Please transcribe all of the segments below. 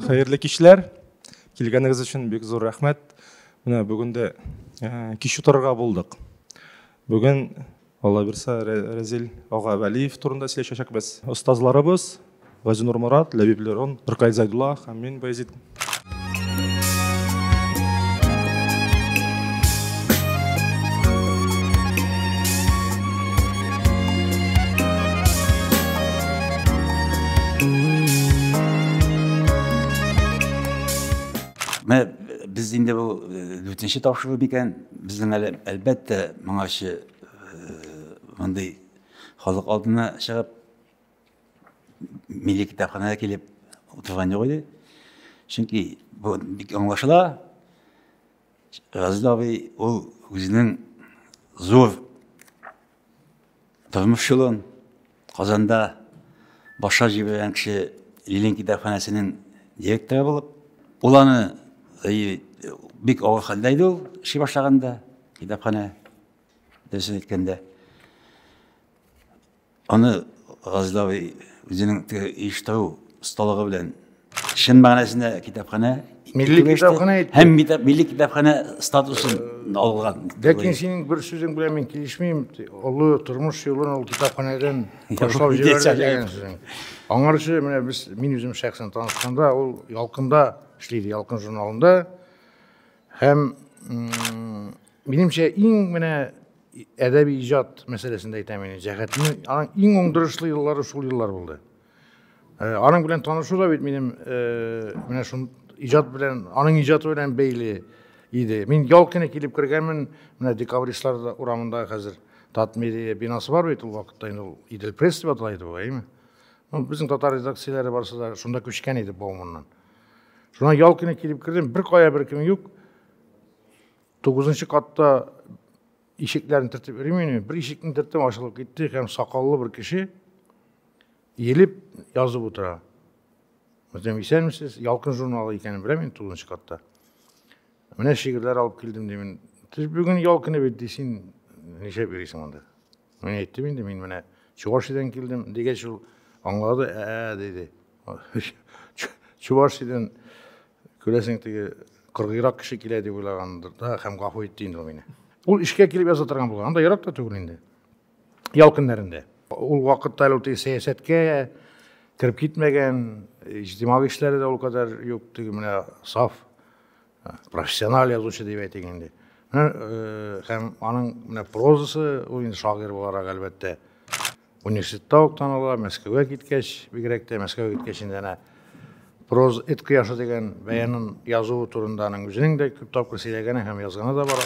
Hayırlı kişiler, келгеніңіз үшін бек зор рахмет. Мына бүгінде кеш отырарға болдық. Бүгін Алла берсе Разил Ағабәлиев турында сөйлесекпіз. Ұстазларыбыз Газинур Мурат, Ләбиб Лерон, Нұркай Зайдулла һәм мен Баязит. Biz indi bu lütfenşi tavşırı biken bizden elbette manaşı mınday halk altına çıkıp milli kitapxanaya gelip oturgan yok idi. Çünkü bu bir anlaşıla Razil abi o özünün zor durmuş yolun Kazanda başa jiberen kişi Lilin kitapxanasının direktörü bulup olanı bik ağır haldeydi ol, işi başlaganda, kitapxana dersin etkende. Onu Razil abi özünün iştahı ustalığı bilen şın manasında kitapxana milli kitapxana etti. Hem milli kitapxana statusun algan. Lakin senin bir sözün bilen men kelişmeyim. Olu turmuş yolun ol kitapxanadan başlap jiberen sizin. Аңаршы мен өзім шәхсен танысқанда ол Ялқында ішлейді, Ялқын журналында. Һәм меніңше ең әдәби ижад мәселесінде айтам мен жәһәтімен ең оңдырышлы еллары шул еллар болды. Аның белән танышу да бит минем шул ижад белән, аның иҗаты белән бәйле иде. Мин Ялкынга килеп кергәнмен, декабристлар урамында хәзер Татмедия бинасы бар бит ул вакытта, инде ул Идел пресс дип аталайды бу, әйме? Біздің татар редакциялары барса да шунда көчкән иде Бауманнан. Шуңа Ялкынга килеп кирдем, бер кая бер кем юк. 9-нчы катта ишекләрен тертеп йөрим, бер ишекне тертеп ачылып китте, һәм сакаллы бер кеше елеп язып утыра. Үзем исәнмесез, Ялкын журналы икәнен беләм, 9-нчы катта. Менә шигырьләр алып килдем димен. Сез бүген Ялкынга бит дисен, ничә бирисең анда? Мен әйттем инде, мин менә Чувашиядән килдем, дигәч ул аңлады, dedi. Чувашиядән күрәсең теге 40 кеше килә дип уйлагандыр да, һәм гафу итте инде мине. Ул эшкә килеп яза торган булган, анда ярак та түгел инде. Ялкыннарында. Ул вакытта ул сәясәткә кирип китмәгән, иҗтимагый эшләре дә ул кадәр юк, теге менә саф профессиональ язучы дип әйтик инде. Һәм аның менә прозасы, ул инде шагыйрь буларак әлбәттә университетта укытыла, Мәскәүгә киткәч, бигрәк тә Мәскәүгә киткәч инде проз эт кыяшы дигән бәянын язу турында аның үзенең дә күп тапкыр сөйләгәне һәм язганы да бар.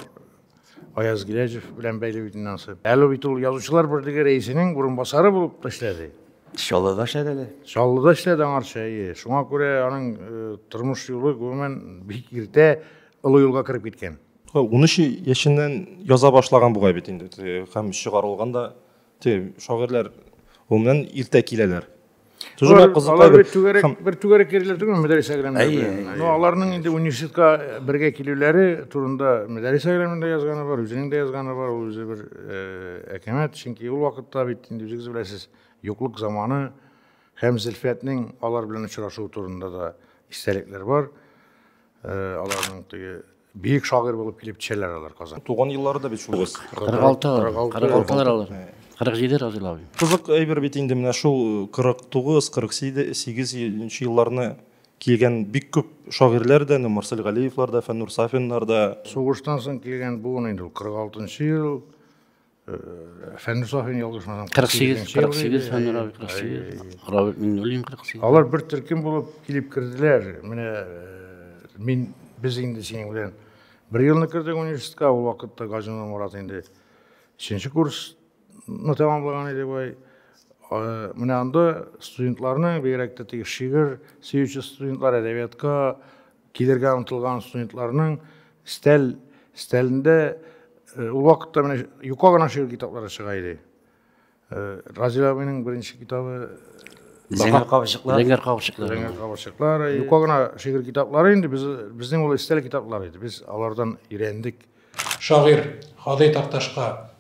Аяз Гиләҗев белән бәйле бит иннәнсе. Әле бит ул язучылар берлеге рәисенең урынбасары булып эшләде. Шаллыда эшләде. Шаллыда эшләде аңарча. Шуңа күрә аның тормыш юлы гомумән бик иртә олы юлга кирип киткән. 13 яшеннән яза башлаган бугай бит инде. Һәм чыгарылганда шагыйрьләр ул иртә киләләр. Алар бер түгәрәк кириләр түгел, мәдрәсә граммында. Аларның инде университетка бергә килүләре турында мәдрәсә граммында язганы бар, үзенең дә язганы бар, ул үзе бер әкәмәт, чөнки ул вакытта бит инде үзегез беләсез, юклык заманы һәм Зөлфәтнең алар белән очрашу турында да истәлекләр бар. Аларның теге бик шагыйрь булып килеп төшәләр алар Казан. Туган елларында бит шул 46 алар. 47 Разил abi. Кызык әйбер бит инде менә шул 49-48 елларны килгән бик күп шагыйрьләр дә, Марсель Галиевлар да, Фәннур Сафиннар да. Сугыштан соң килгән бу инде 46-нчы ел. Фәннур Сафин ялгышмасам 48 Фәннур abi 48. Равил Миннуллин 48. Алар бер төркем булып килеп кирделәр. Менә без инде синең белән бер елны кирдек университетка, ул вакытта Газинур Мурат инде 3-нчы курс tamamlagan idi бай. Менә анда студентларның бигрәк тә теге шигырь сөюче студентлар, әдәбиятка килергә омтылган студентларның стәлендә ул вакытта менә юка гына шигырь китаплары чыга иде. Разил абыйның беренче китабы Зәңгәр кабырчыклар. Юка гына шигырь китаплары инде безнең ул стәл китаплары иде. Без алардан өйрәндек. Шагыйрь Хадай Такташка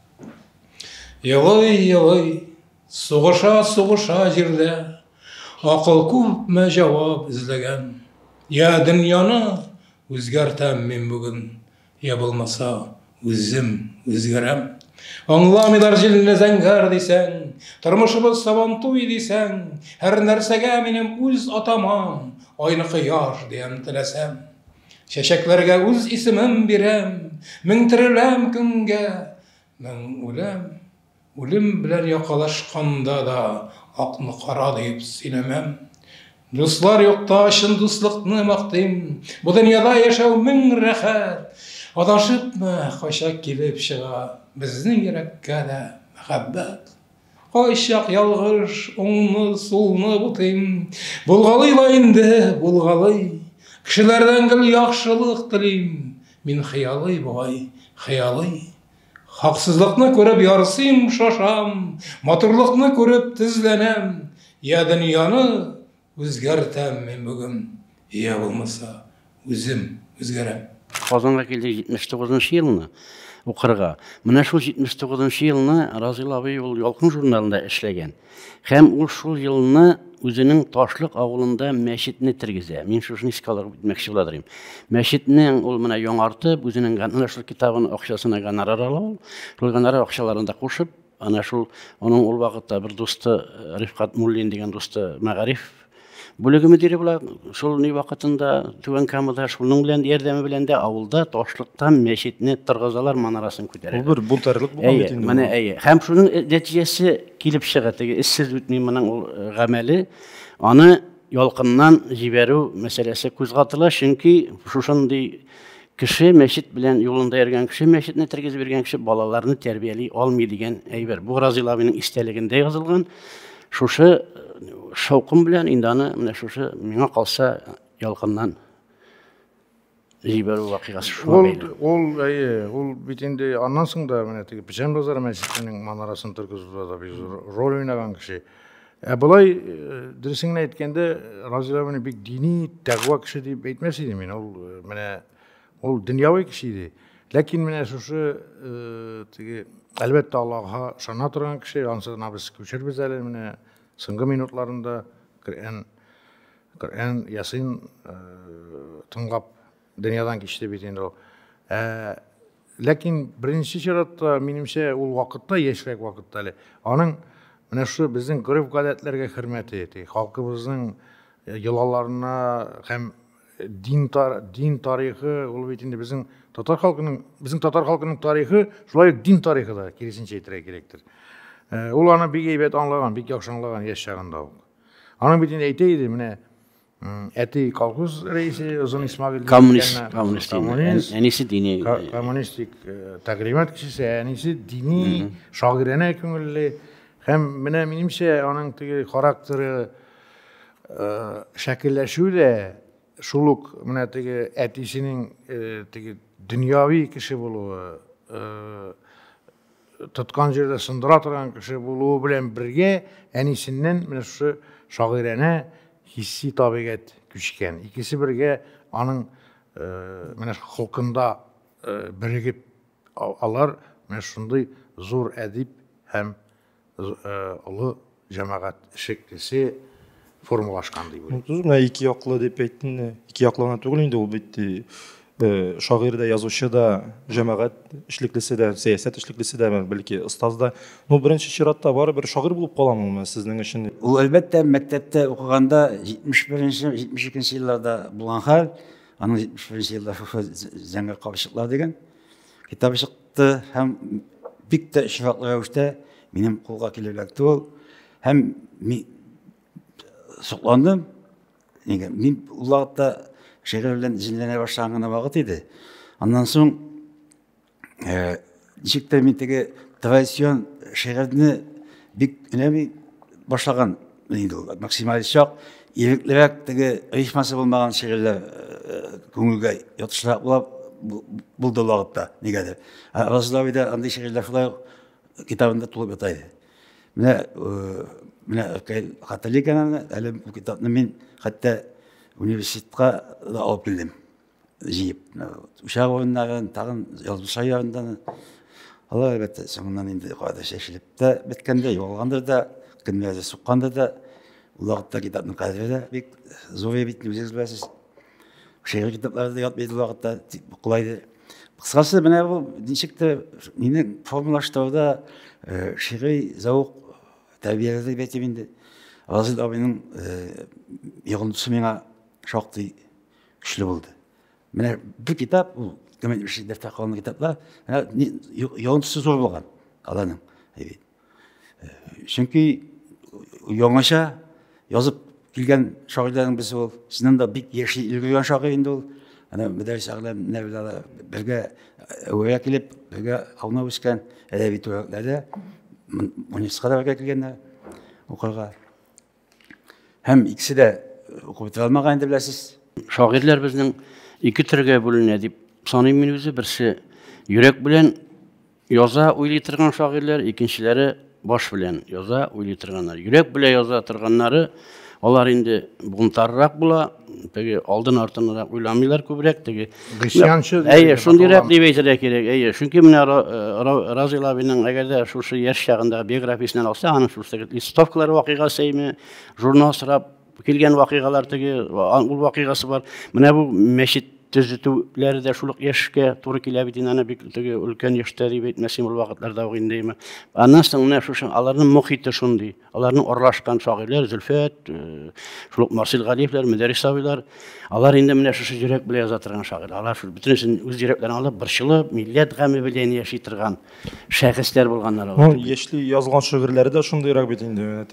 Елый, сугыша жердә, акыл күпме җавап эзләгән. Я дөньяны үзгәртәм мин бүген, я булмаса үзем үзгәрәм. Аңламыйлар җилне зәңгәр дисәң, тормышыбыз сабантуй дисәң, һәр нәрсәгә минем үз атамам, айны кояш дигән теләсәм. Чәчәкләргә үз исемем бирәм, мең тереләм көнгә, мең үләм. Үлем белән якалашканда да акны кара дип сөйләмәм. Дуслар юкта чын дуслыкны мактыйм, бу дөньяда яшәү мең рәхәт. Адашыпмы кайчак килеп чыга безнең йөрәккә дә мәхәббәт. Кайчак ялгыш уңны сулны бутыйм, булгалыйла инде булгалый. Кешеләрдән гел яхшылык телим, мин хыялый бугай, хыялый. Хаксызлыкны күреп ярсыйм, шашам, матурлыкны күреп тезләнәм. Я дөньяны үзгәртәм мин бүген, я булмаса үзем үзгәрәм. Казанга килдек 79 елны укырга. Менә шул 79 елны Разил абый ул Ялкын журналында эшләгән. Һәм ул шул елны үзенең Ташлык авылында мәчетне тергезә. Мин шуны искә алып үтмәкче буладым. Мәчетнең ул менә яңартып, үзенең ана шул китабын акчасына гонорар ала. Шул гонорар акчаларында кушып, ана шул аның ул вакытта бер дусты Рифкат Муллин дигән дусты Мәгариф бүлеге мөдире була. Шул ни вакытында Түбән Камада шуның белән ярдәме белән дә авылда Ташлыктан мәчетне тыргызалар, манарасын күтәрә. Ул бер бунтарлык булган бит инде. Менә һәм шуның нәтиҗәсе килеп чыга. Теге эшсез үтми моның ул гамәле аны Ялкыннан җибәрү мәсьәләсе күзгатыла, чөнки шушындый кеше мәчет белән юлында йөргән кеше, мәчетне тергезеп биргән кеше балаларны тәрбияли алмый дигән әйбер. Бу Разил абыйның истәлегендә язылган. Шушы шаукым белән инде аны менә шушы миңа калса Ялкыннан җибәрү вакыйгасы шуңа бәйле. Ул бит инде аннан соң да менә теге Печән базары мәчетенең манарасын тыргызуда да бик зур роль уйнаган кеше. Болай дөресен әйткәндә, Разил абыйны бик дини, тәкъва кеше дип әйтмәс идем мин. Ул менә ул дөньяви кеше иде. Ләкин менә шушы теге әлбәттә Аллаһка ышана торган кеше, ансына без күчербез әле менә соңгы минутларында Коръән Ясин тыңлап дөньядан кичте бит инде ул. Ләкин беренче чиратта минемчә ул вакытта, яшьрәк вакытта әле, аның менә шу безнең гореф-гадәтләргә хөрмәте, халкыбызның йолаларына һәм дин тарихы, ул бит инде безнең татар халкының тарихы, шулай ук дин тарихы да киресенчә әйтергә кирәктер. Ул аны бик әйбәт аңлаган, бик яхшы аңлаган яшь чагында ул. Аның бит инде әйтә иде, менә әти колхоз рәисе Озын Исмагыйль, әнисе дини, коммунистик тәгълимат кешесе, әнисе дини, шагыйрәнә күңелле, һәм менә минемчә аның теге характеры шәкилләшү дә шул ук менә теге әтисенең теге дөньяви кеше булуы, тоткан җирдә сындыра торган кеше булуы белән бергә әнисеннән менә шушы шагыйрәнә хисси табигать күчкән. Икесе бергә аның менә халкында бирегеп алар менә шундый зур әдип һәм олы җәмәгать шәклесе формалашкан дип уйлыйм. Менә ике яклы дип әйттең, ике яклы түгел инде ул бит шагыйрь да, язучы да, җәмәгать эшлеклесе дә, сәясәт эшлеклесе дә, бәлки остаз да. Ну беренче чиратта барыбер шагыйрь булып каламы сезнең өчен? Ул әлбәттә мәктәптә укыганда 71-72 елларда булган хәл, аның 71 елда зәңгәр кабышлыклар дигән китабы чыкты һәм бик тә шифатлы рәвештә минем кулга килеп эләкте ул. Һәм мин сокландым. Мин ул вакытта шигырь белән җилләнә башлаган вакыт иде. Аннан соң ничектер мин теге традицион шигырьне бик өнәми башлаган инде ул. Максималь чак, иреклерәк теге рифмасы булмаган шигырьләр күңелгә ятышрак булды ул вакытта. Нигәдер. Разил абый да андый шигырьләр шулай китабында тулып ята иде. Менә хатırlayken әле бу китапны мин хәтта университетка да алып килдем. Җыеп. Ушак oyunların тагын язмыш аягында алар әлбәттә соңыннан инде кайда шешелеп тә беткәндә, югалгандыр да, көннәрдә суккандыр да, ул вакытта китапның кадеры да бик зур бит, үзегез беләсез. шигырь китапларды ятпайды вакытта кулайды. Кыскасы менә бу ничектә мине формалаштыруда шигырь заук тәрбияләде дип әйтим инде. Разил абыйның йогынтысы миңа шактый көчле булды. Менә бу китап, ул кемән бер дәфтәр калган китаплар, йогынтысы зур булган аларның. Чөнки яңаша язып килгән шагыйрьләрнең берсе ул. Синнән дә бик яши илгән шагыйрь инде ул. Ана мәдрәсә әгълам нәвиләр бергә әвәя килеп, бергә аунап үскән әдәби төбәкләрдә университетка бергә килгәннәр укырга. Һәм икесе дә укып бетә алмаган инде беләсез. Шагыйрьләр безнең ике төргә бүленә дип саныйм мин үзе. Берсе йөрәк белән яза уйлый торган шагыйрьләр, икенчеләре баш белән яза уйлый торганнар. Йөрәк белән яза торганнары алар инде бунтаррак була, теге алдын-артынрак уйламыйлар күбрәк, теге Гысьянчы. шундыйрак дип әйтергә кирәк. Чөнки менә Разил абыйның әгәр дә шушы яшь чагында биографиясен алса, аның шушы листовкалар вакыйгасы, журнал сырап килгән вакыйгалар теге ул вакыйгасы бар. Менә бу мәчет төзетүләре дә шул яшькә туры килә бит инде, аны бик теге өлкән яшьтә дип әйтмәсем ул вакытларда ук инде. Аннан соң менә шушы аларның мохиты шундый. Аларның аралашкан шагыйрьләр, Зөлфәт, шул Марсел Галиевләр, Мөдәррис абыйлар, алар инде менә шушы йөрәк белән яза торган шагыйрь. Алар шул бөтенесен үз йөрәкләрен алып, борчылып, милләт гаме белән яши торган шәхесләр булганнар алар. Яшьли язган шигырьләре дә шундыйрак бит инде.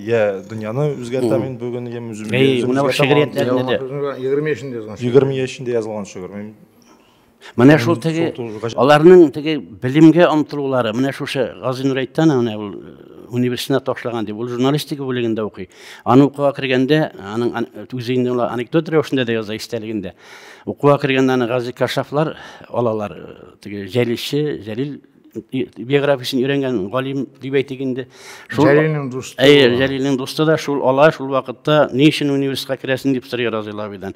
Я дөньяны үзгәртәмен бүген, я үземне. Менә шигыриятләрне дә 20 яшендә язган. 20 яшендә язган шигырь. Менә шул теге аларның теге билимгә омтылулары, менә шушы Гази Нурәйтан менә ул университетны ташлаган дип, ул журналистика бүлегендә укый. Аны укуга кергәндә, аның үзендә ул анекдот рәвешендә дә яза истәлегендә. Укуга кергәндә аны Гази Кашафлар алалар, теге Җәлил биографиясын өйрәнгән галим дип әйтик инде. Җәлилнең дусты. Җәлилнең дусты да шул ала, шул вакытта ни өчен университетка керәсең дип сорый Разил абыйдан.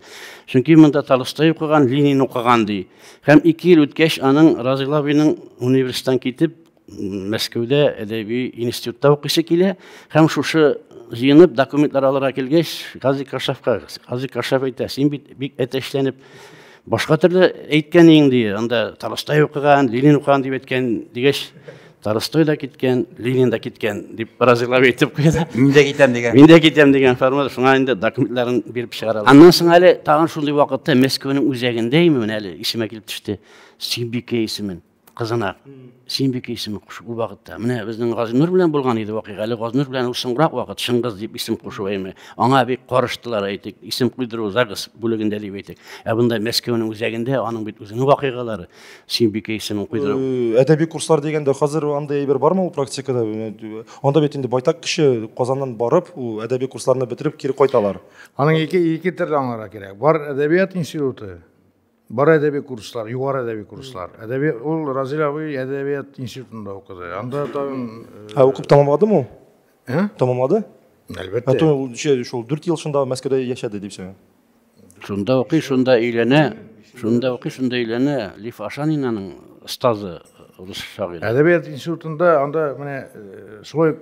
Чөнки монда Толстой укыган, Ленин укыган ди. Һәм 2 ел үткәч аның Разил абыйның университеттан китеп Мәскәүдә әдәби институтта укыйсы килә. Һәм шушы җыенып документлар алырга килгәч, Гази Кашаф әйтә, син бик әтәчләнеп башка төрле әйткән инде. Анда Толстой укыган, Ленин укыган дип әйткән дигәч, Толстой да киткән, Ленин да киткән дип Разил абый әйтеп куйды. Мин дә китәм дигән. Мин дә китәм дигән формада шуңа инде документларын биреп чыгаралар. Аннан соң әле тагын шундый вакытта Мәскәүнең үзәгендә менә әле исемә килеп төште. Синбикә исемен, кызына. Синбикә исеме кушу ул вакытта. Менә безнең Газинур белән булган иде вакыйга. Әле Газинур белән ул соңрак вакыт Шыңгыз дип исем кушу әйме. Аңа бик карыштылар әйтик, исем куйдыру Загыз бүлегендә дип әйтик. Бунда Мәскәүнең үзәгендә аның бит үзенең вакыйгалары. Синбикә исемен куйдыру. Әдәби курслар дигәндә хәзер андай әйбер бармы ул практикада? Анда бит инде байтак кеше Казаннан барып, ул әдәби курсларны бетереп кире кайталар. Аның ике төрле аңларга кирәк. Бар әдәбият институты, бар әдәби курслар, югары әдәби курслар. Ул Разил абый әдәбият институтында укыды. Анда тагын Укып тамамладымы? Тамамлады? Әлбәттә. Ул шул 4 ел шунда Мәскәүдә яшәде дип сөйләгән. Шунда укый, шунда өйләнә. Шунда укый, шунда өйләнә. Лиф Ашанинаның остазы рус шагыйрь. Әдәбият институтында анда менә шулай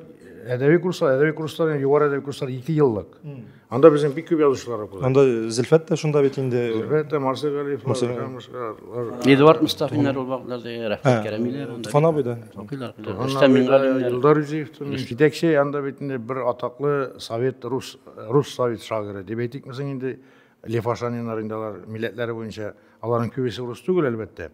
әдәби курслар, югары әдәби курслар 2 еллык. Анда безнең бик күп язучылар укыды. Анда Зөлфәт тә шунда бит инде. Зөлфәт тә, Марсел Галиев, Эдуард Мустафиннар ул вакытларда Рәфкать Кәрәмиләр анда. Туфан абый да. Укыйлар. Илдар Юзеевтың җитәкче анда бит инде бер атаклы совет рус совет шагыйре дип әйтикмесең инде Лев Ашаниннар инде алар милләтләре буенча аларның күбесе рус түгел әлбәттә.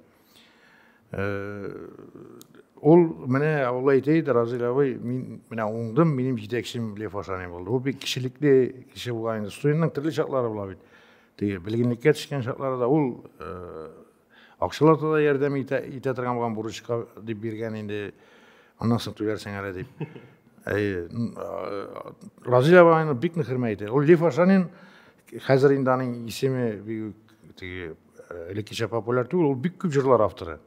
Ул менә ул әйтә, Разил абый, мин менә уңдым, минем җитәкчем Лев Ашанин булды. Ул бик кишелекле кеше булган инде. Студентның төрле чаклары була бит. Теге белгенлеккә төшкән чакларда ул акчаларда да ярдәм итә торган булган бурычка дип биргән инде. Аннан соң түләрсең әле дип. Разил абыйны бик хөрмәт итә. Ул Лев Ашанин хәзер инде аның исеме бик теге элеккечә популяр түгел, ул бик күп җырлар авторы.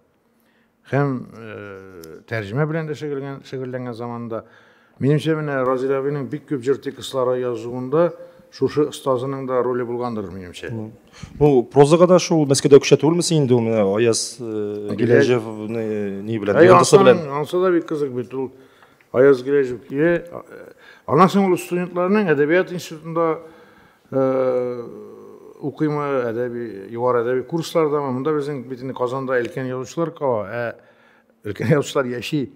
Һәм тәрҗемә белән дә шөгыльләнгән заманда минемчә менә Разил абыйның бик күп җыр текстлары язуында шушы остазының да роле булгандыр минемчә. Бу прозага да шул Мәскәүдә күчәтүлме син инде ул менә Аяз Гиләҗевне ни белән язысы белән. Ансы да бик кызык бит ул Аяз Гиләҗев килә. Аннан соң ул студентларның әдәбият институтында укыймы әдәби югары әдәби курслардамы, монда безнең бит инде Казанда өлкән язучылар кала, өлкән язучылар яши.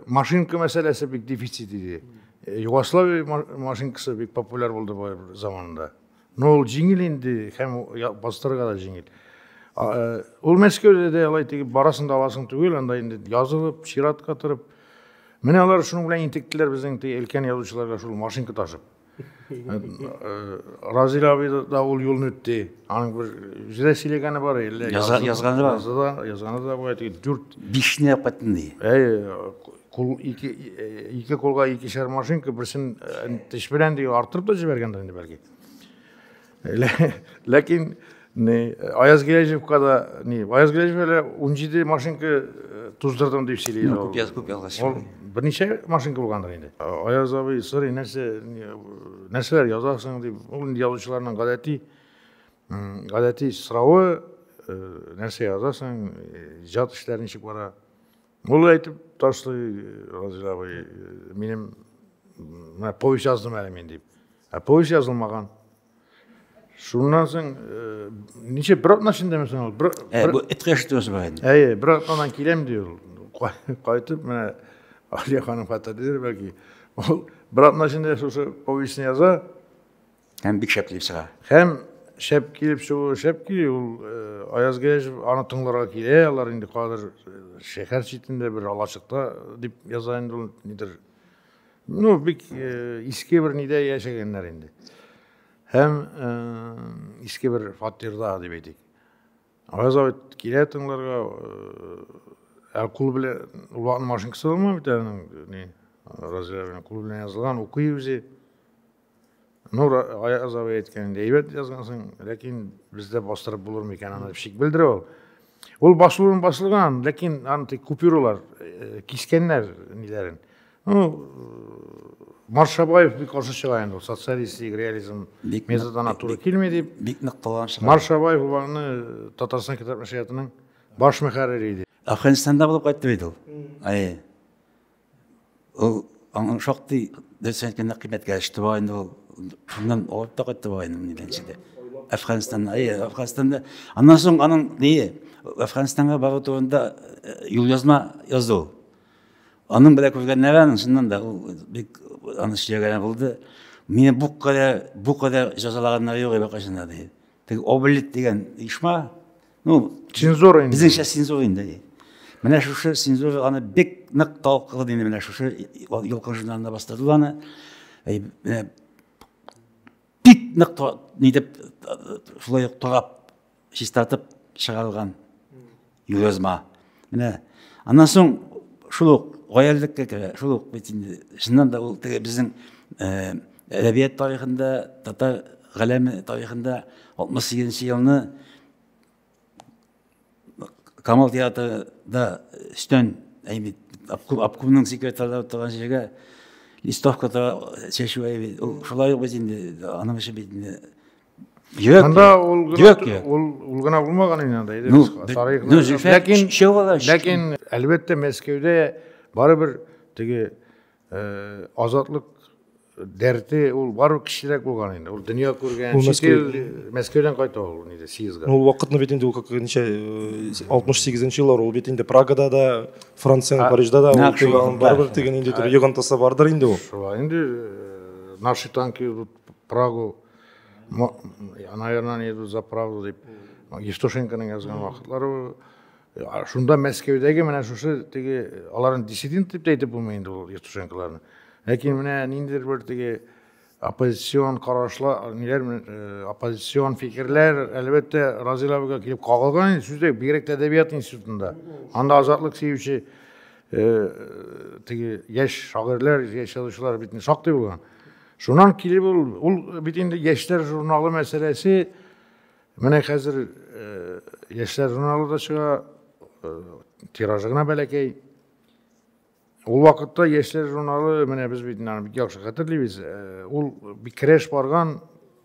Машинка мәсьәләсе бик дефицит иде. Югославия машинкасы бик популяр булды бу заманда. Но ул җиңел инде һәм бастырырга да җиңел. Ул Мәскәүдә дә алай тип барасын да аласың түгел, анда инде язылып, чиратка торып. Менә алар шуның белән интектеләр безнең өлкән язучыларга шул машинка ташып. Разил абый да ул юлны үтте. Аның бер жүзә сөйләгәне бар, Язганы бар. Язганы да бу дүрт Бишне кайтынды. Кул ике колга икешәр машинка, берсен теш белән ди артырып да җибәргәндер инде бәлки. Ләкин Аяз Гележевка да, Аяз Гележев 17 машинка туздырдым дип сөйли. Күп язган. Берничә машинка булгандыр инде. Аяз абый сорый, нәрсәләр язасың дип, ул язучыларның гадәти соравы, нәрсә язасың, иҗат эшләре ничек бара. Ул әйтеп ташлый, Разил абый, минем повесть яздым әле мин дип. Повесть язылмаган. Шуннан соң ничә бер атна эчендә мәсәлән ул Бу эткәштәс бар. Бер атнадан киләм ди ул. Кайтып менә Алия ханым фатадыр бәлки. Ул бер атна эчендә шушы повестьны яза. Һәм бик шәп килеп чыга. Һәм шәп килеп чыгу, шәп ки ул Аяз Гележев аны тыңларга килә, алар инде кадәр шәһәр читендә бер алачыкта дип яза инде ул нидер. Ну бик иске бер нидә яшәгәннәр инде. Һәм иске бер фатирда дип әйтик. Аяз абый килә тыңларга, кул белән ул машинкасы булмы бит аның Разил абый кул белән язылган, укый үзе. Ну, Аяз абый әйткәндә әйбәт язгансың, ләкин бездә бастырып булырмы икән аны шик белдерә ул. Ул басылган, ләкин аны купюралар кискәннәр ниләрен. Ну, Маршабаев бик каршы чыга инде, социалистик реализм методына туры килми дип. Бик нык кылган чыга. Маршабаев аны Татарстан китап нәшриятының баш мөхәррире иде. Афганистанда булып кайтты бит ул. Ул аның шактый дәсәткәндә кыйммәткә эште бар инде ул. Шуннан алып та кайтты бар инде нидәнче. Афганистанда. Аннан соң аның Афганистанга бару турында юл язма язды ул. Аның белән күргәннәрен шуннан да ул бик аны сөйләгән булды. Мине бу кадәр җәзалаганнар юк иде кайчанда ди. Теге Облит дигән ишма, ну, Цензура инде. Безнеңчә цензура инде. Менә шушы цензура аны бик нык талкыды инде, менә шушы Ялкын журналында бастырды аны. Бик нык ни дип шулай ук тарап, чистартып чыгарылган юл язма. Менә аннан соң шул гаяллеккә керә, шул бит инде шуннан да ул теге безнең әдәбият тарихында, татар галәме тарихында 68 елны Камал театрында өстән обкомның секретарьлары торган җиргә листовкада чәчү ул шулай ук бит инде аның эше бит инде Анда ул гына булмаган инде тарихында. Ләкин әлбәттә Мәскәүдә барыбер теге азатлык дәрте ул барыбер кичерәк булган инде. Ул дөнья күргән, Мәскәүдән кайта ул инде съездга. Ул вакытны бит инде ул как ничә 68 еллар ул бит инде Прагада да, Франциянең Парижда да ул барыбер теген инде йогынтысы бардыр инде ул. Шулай инде наши танки идут в Прагу. Наверное, они идут за правду дип Евтушенконың язган вакытлары. Шунда Мәскәүдәге менә шушы теге аларның диссидент дип әйтеп булмый инде ул Евтушенколарны. Ләкин менә ниндидер бер теге оппозицион карашлар, оппозицион фикерләр әлбәттә Разил абыйга килеп кагылган, сүздә бигрәк әдәбият институтында. Анда азатлык сөюче теге яшь шагыйрьләр, яшь язучылар бит шактый булган. Шуннан килеп ул бит инде яшьләр журналы мәсьәләсе, менә хәзер яшьләр журналы да чыга, тиражы гына бәләкәй. Ул вакытта яшьләр журналы, менә без бит аны бик яхшы хәтерлибез. Ул бик креш барган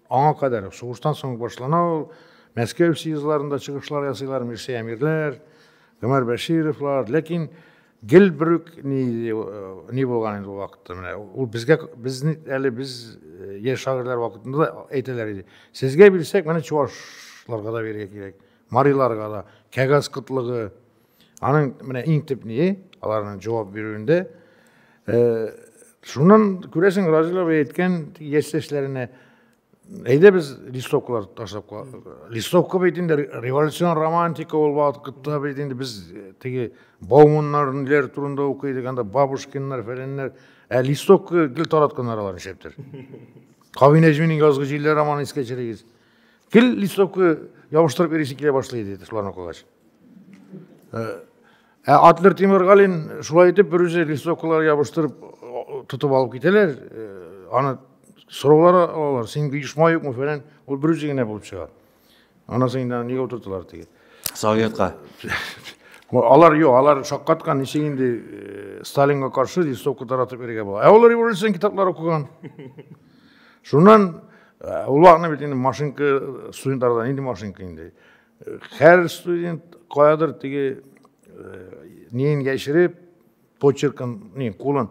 аңа кадәр, сугыштан соң башлана ул Мәскәү съездларында чыгышлар ясыйлар, Мирсә Әмирләр, Гомәр Бәшировлар, ләкин гел бүрік не болған енді ол уақытта міне ол бізге әлі біз еш шағырлар уақытында айтылар еді сізге берсек міне чувашларға да беруге керек мариларға да кәгаз қытлығы аның міне иңтіп не аларның жауап беруінде шунан көресің Разилов айтқан естешлеріне әйде біз листовкалар ташлап листовка бейтінде революцион романтика ол уақытта бейтінде біз теге Бауманнар нелер турында оқиды анда Бабушкиннар фәленнер листовка гіл таратқандар алар шептер Кавинежменің жазғы жилер роман еске черегіз гіл листовка ябыштырып бересі келе башлайды деді соларын оқығаш Атлер Темірғалин шулай етіп бір өзі листовкалар ябыштырып тұтып алып кетелер аны сұраулар алалар сен ұйышма yok mu falan ол бір өзігіне болып шығады анасыңдан неге отырдылар деген Советқа алар жоқ алар шаққатқан нешегенде Сталинға қарсы листовка таратып беруге болады олар революцион кітаптар оқыған шунан ол уақытта бет енді машинка студенттардан енді машинка енді әр студент қоядыр теге нейін кешіріп почеркін не қолын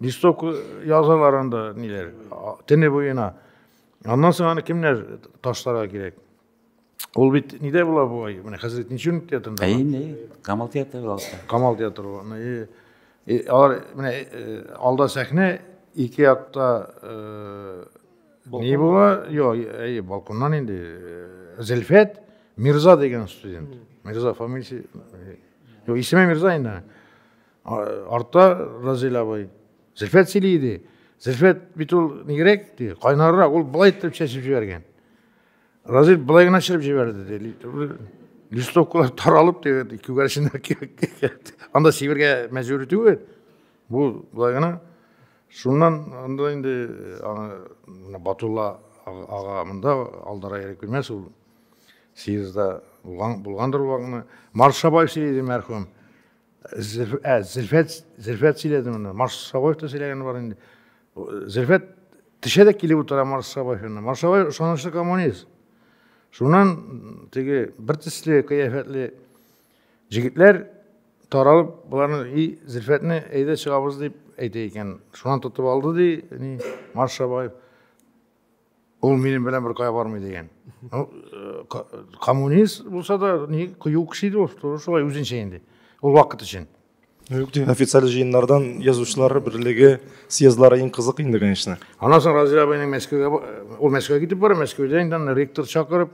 листовка yazarlar анда нелер тене бойына андан соң аны кімдер таштарға керек ол бит неде бола бой міне Хазрет Нечуев театрында Камал театры Камал театры алар міне алда сәхне екі жақта не бола жоқ балконнан енді Зельфет Мирза деген студент Мирза фамилиясы жоқ есімі Мирза енді артта Разил абай Зельфет сөйлейді Зельфет бит ол не керек дейді қайнарырақ ол былай етіп шешіп жіберген Разил былай ғана шіріп жіберді листовкалар таралып дейді көгершіндер анда сибирге мәжбүр ету еді бұл былай ғана шуннан анда енді Батулла аға мында алдара керек білмес ол съезда болғандыр уағына Маршабаев сөйлейді мәрхум Зельфет сөйледі мына Маршабаев та сөйлегені бар енді Зельфет тішедек келіп отыра Маршабаев Маршабаев шонышты коммунист шунан теге бір тіслі қияфетлі жігітлер таралып бұларны Зельфетіне әйде шығабыз деп әйте екен шунан тұтып алды дей Маршабаев ол менен білен бір қая бармайды деген коммунист болса да қию кішейді ол солай өзінше енді ол уақыт үшін официаль жиындардан жазушылар бірлігі съездлары ең қызық енді конечно анан соң Разил абайның Мәскеуге ол Мәскеуге кетіп бара Мәскеуден ректор шақырып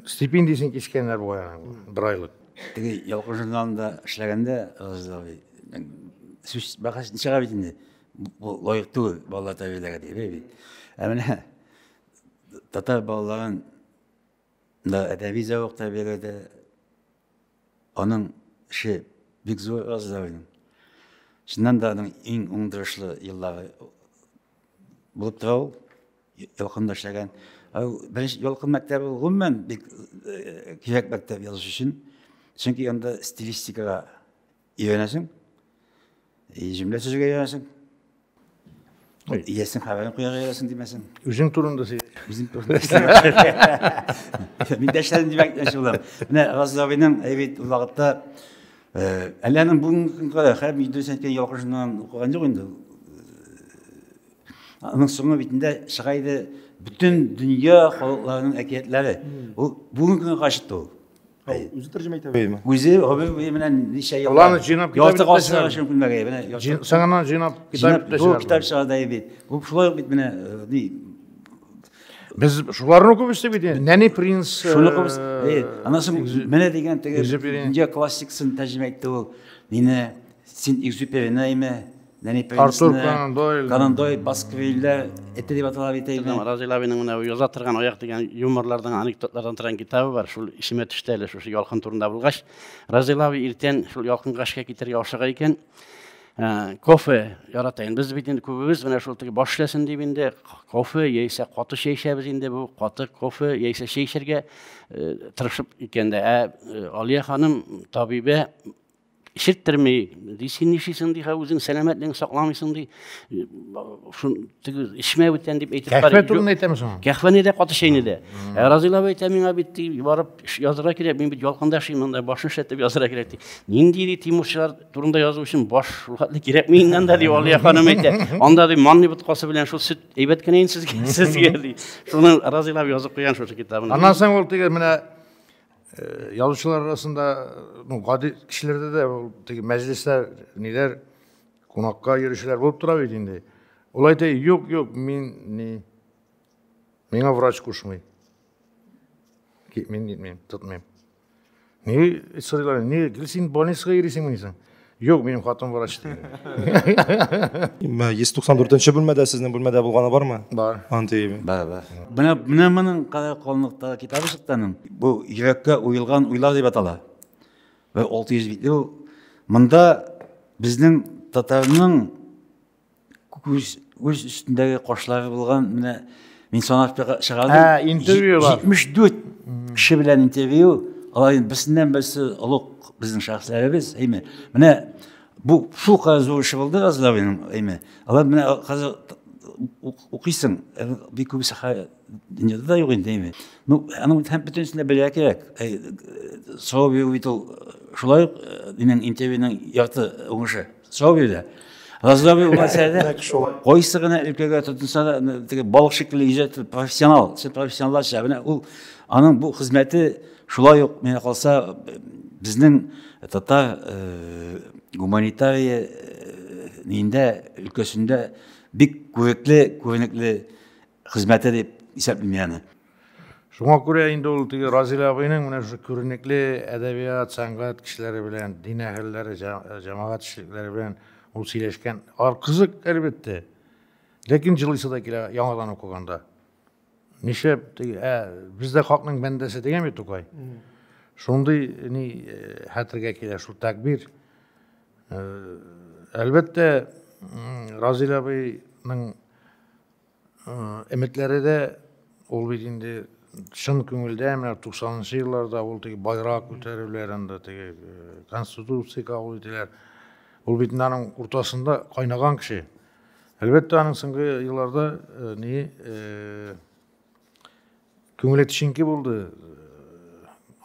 стипендиясын кескендер болған бір айлық теге Ялқын журналында ішлегенде Разил абай сөз бағасын шыға бетінде бұл лайықты балалар тәрбиелеуге дейді әміне татар балаларын да әдеби зауық тәрбиелеуде оның іші бик зор Разил абайдың шыннан да ең оңдырышлы жылдары болып тұра ол Ялқында ішлеген бірінші Ялқын мектебі ғұммен бик керек мектеп жазушы үшін чөнки онда стилистикаға үйренесің жümle сөзге үйренесің иесің хабарын қояға үйренесің демесің өзің турында өзің турында мен дәштерін демек олар міне Разил абайның әйбет ол уақытта әлемнің бүгінгі күнге қарай һәм үйден кеткен Ялқын журналын оқыған жоқ енді оның соңы бетінде шығайды бүтін дүние халықтарының әкиятлері ол бүгінгі күнге қажетті ол өзі тәржіме ете ме өзі менен неше оланы жинап саңана жинап кітап шығарды бит бұл шулай бит міне біз шуларын оқып істеп кетеміз нәне принц шуны оқып анасын міне деген теге дүние классикасын тәржіме етті ол нені сен Экзюперіні еме Артур Конан Дойль Басквиллер эте деп аталып етейін Разил абайның мына яза тұрған ояқ деген юморлардан анекдотлардан тұрған кітабы бар шул ишиме түшті әлі шушы Ялқын турында болғаш Разил абай ертең шул Ялқын қашқа кетерге ашыға екен кофе яратайын біз бит енді көбіміз мына шул теге баш ләсін деп енді кофе яйса қаты шейшәбіз енді бұл қаты кофе яйса шейшерге тырышып екенде Алия ханым табибе işittirmey, sen nişisin diye özün selametliğini saklamıyorsun diye şun içmeye biten deyip aytıp Kahve turunu aytamiz onu. Kahve ne de katı şeyini de. Razıyla aytamına bitti, varıp yazıra kirek, ben bir yalqındaşıyım da başını şettip yazıra kirek diye. Nindi Timurçular turunda yazı için baş ruhatlı kirekmeyinden de diye oluyor hanım aytı. Onda diye manlı butkası bilen şu süt eybetkeneyin siz geldi. Şunu razıyla yazıp koyan şu kitabını. Anlasan ol tege mine yazıcılar arasında gadi kişilerde de tege meclisler neler konakka yürüyüşler bulup durabilir indi. Olay da yok mena vraç koşmayı. Men gitmeyeyim, tutmayayım. Niye soruyorlar? Niye gelsin больницаға yürüysen mi insan? Yok benim hatım vraç diye. 194-нче бүлмәдә сезнең бүлмәдә булганы бармы? Бар. Антейби. Бар. Менә моның кадәр калынлыкта китабы чыкканың. Бу йөрәккә уелган уйлар дип атала. Ve 600 bitli o. Mında bizning Tatarның göz üstündəki qoşları bulğan men sanat çıgardım. Intervyu var. 74 kişi bilen intervyu. Alayın bizden birisi uluq bizning şahslarımız. Eymi. Mene bu şu kadar zor iş oldu azlar benim. Eymi. Allah mene hazır okuysın. Bir kubisi dünyada da yok değil. Anın hem bütün üstünde bilyak gerek. Sağ bir vital şulay dinen intervyunun yartı oğuşu. Sağ bir de. Razı bir meselede koysağına ülkeye tutunsa da balık şekli icet profesyonellar şabine o anın bu hizmeti şulay yok. Mene kalsa bizning Tatar humanitariya neyinde ülkesinde bir kuvvetli hizmete deyip hesaplayayım. Şuna göre indi ol tege Razil ağayның mine şu körnekli edebiyat, sanat kişileri bilen, din ehilleri, cemaat kişileri bilen ol söyleşken kızık elbette. Lekin jılıysa da kile yangadan okuganda. Nişe bizde halkның bendesi degen mi Tokay? Şunday ni hatırga kile şu takbir. Elbette Razil ağayның emetleri de ol bitinde şın köngülde mine 90-cı yıllarda ol tege bayrak көтерүләрендә tege konstitusiya kabul ettiler. Ol bitinde anın ortasında kaynagan kişi. Elbette anın soңгы yıllarda ni köngül etişinki buldu.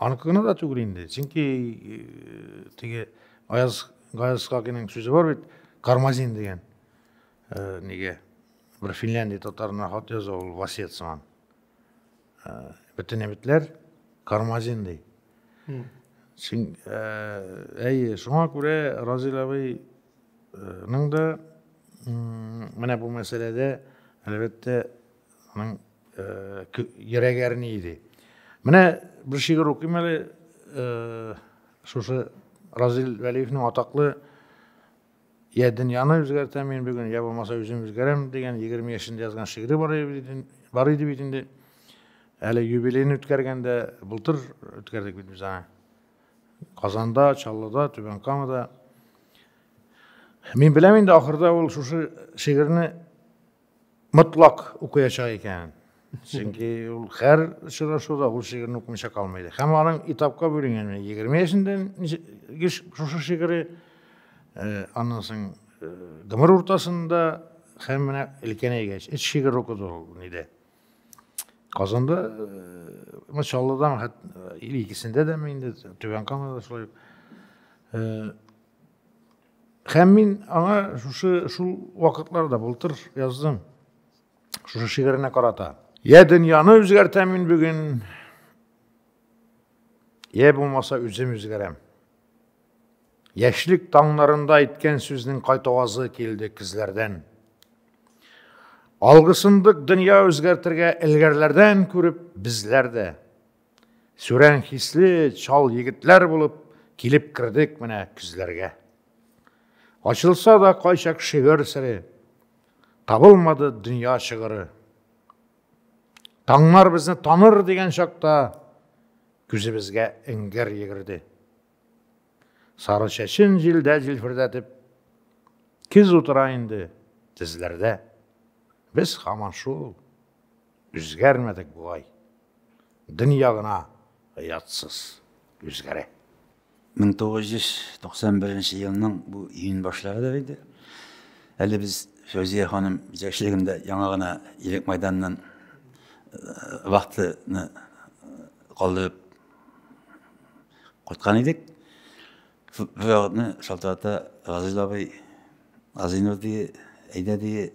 Anıkına da tügür indi. Çünkü tege Ayaz Kaki'nin sözü var bit Karmazin degen. Nige bir Finlandiya tatarına hat yazı ol vasiyetsman. Bütün emitler Karmazin dey. Şimdi şuna göre Razil ağayның da mene bu meselede elbette onun yüreğerini idi. Mene bir şiir okuyayım hele şu Razil Vəliyev'nin ataklı ya dünyanı özgertemeyin bugün ya olmasa özüm özgerem degen 20 yaşında yazgan şiiri var idi bitinde. Hele yübileyini ötkergende bultur ötkerdik bitimiz ana. Kazanda, Çallı'da, Tübenkama'da. Men bilemin de ahırda ol şu şiirini mutlak okuyacak eken. Çünkü her şurada bu şiirini okumayacak kalmaydı. Hem anın itapka bölüngen 20 yaşından şu şiiri anlasın gımır ortasında hem ilkene geç. Hiç şiir okudu neydi. Kazanda Çallı'dan ikisinde de miydi? Tübenkama'da şöyle. Hem min ana şu vakitlarda bultur yazdım. Şu şiirine karata. Ya dünyanı özgertemin bugün, ya bulmasa özüm özgerem. Yaşlık tağlarında etken sözünün kaytavazı keldi kızlardan. Algısındık dünya özgertirge ilgerlerden körüp bizler de. Süren hisli çal yigitler bulup kilip kirdik mine küzlerge. Açılsa da kayşak şiir siri, tabılmadı dünya şiiri. Tağlar bizni tanır degen şakta, küzü bizge enger yigirdi. Sarı çeşin jilde jilfirdetip, kiz oturayındı dizlerde. Biz haman şu, üzgermedik bu ay. Dünyagına yatsız üzgere. 1991 жылының бұл июнь башлары еді. Әлі біз Фәузия ханым жетекшілігінде жаңа ғана Елек майданынан вақтыны қалдырып қайтқан едік. Бір уақытны шалтырата Ғазил абай Ғазинов деген әйда деген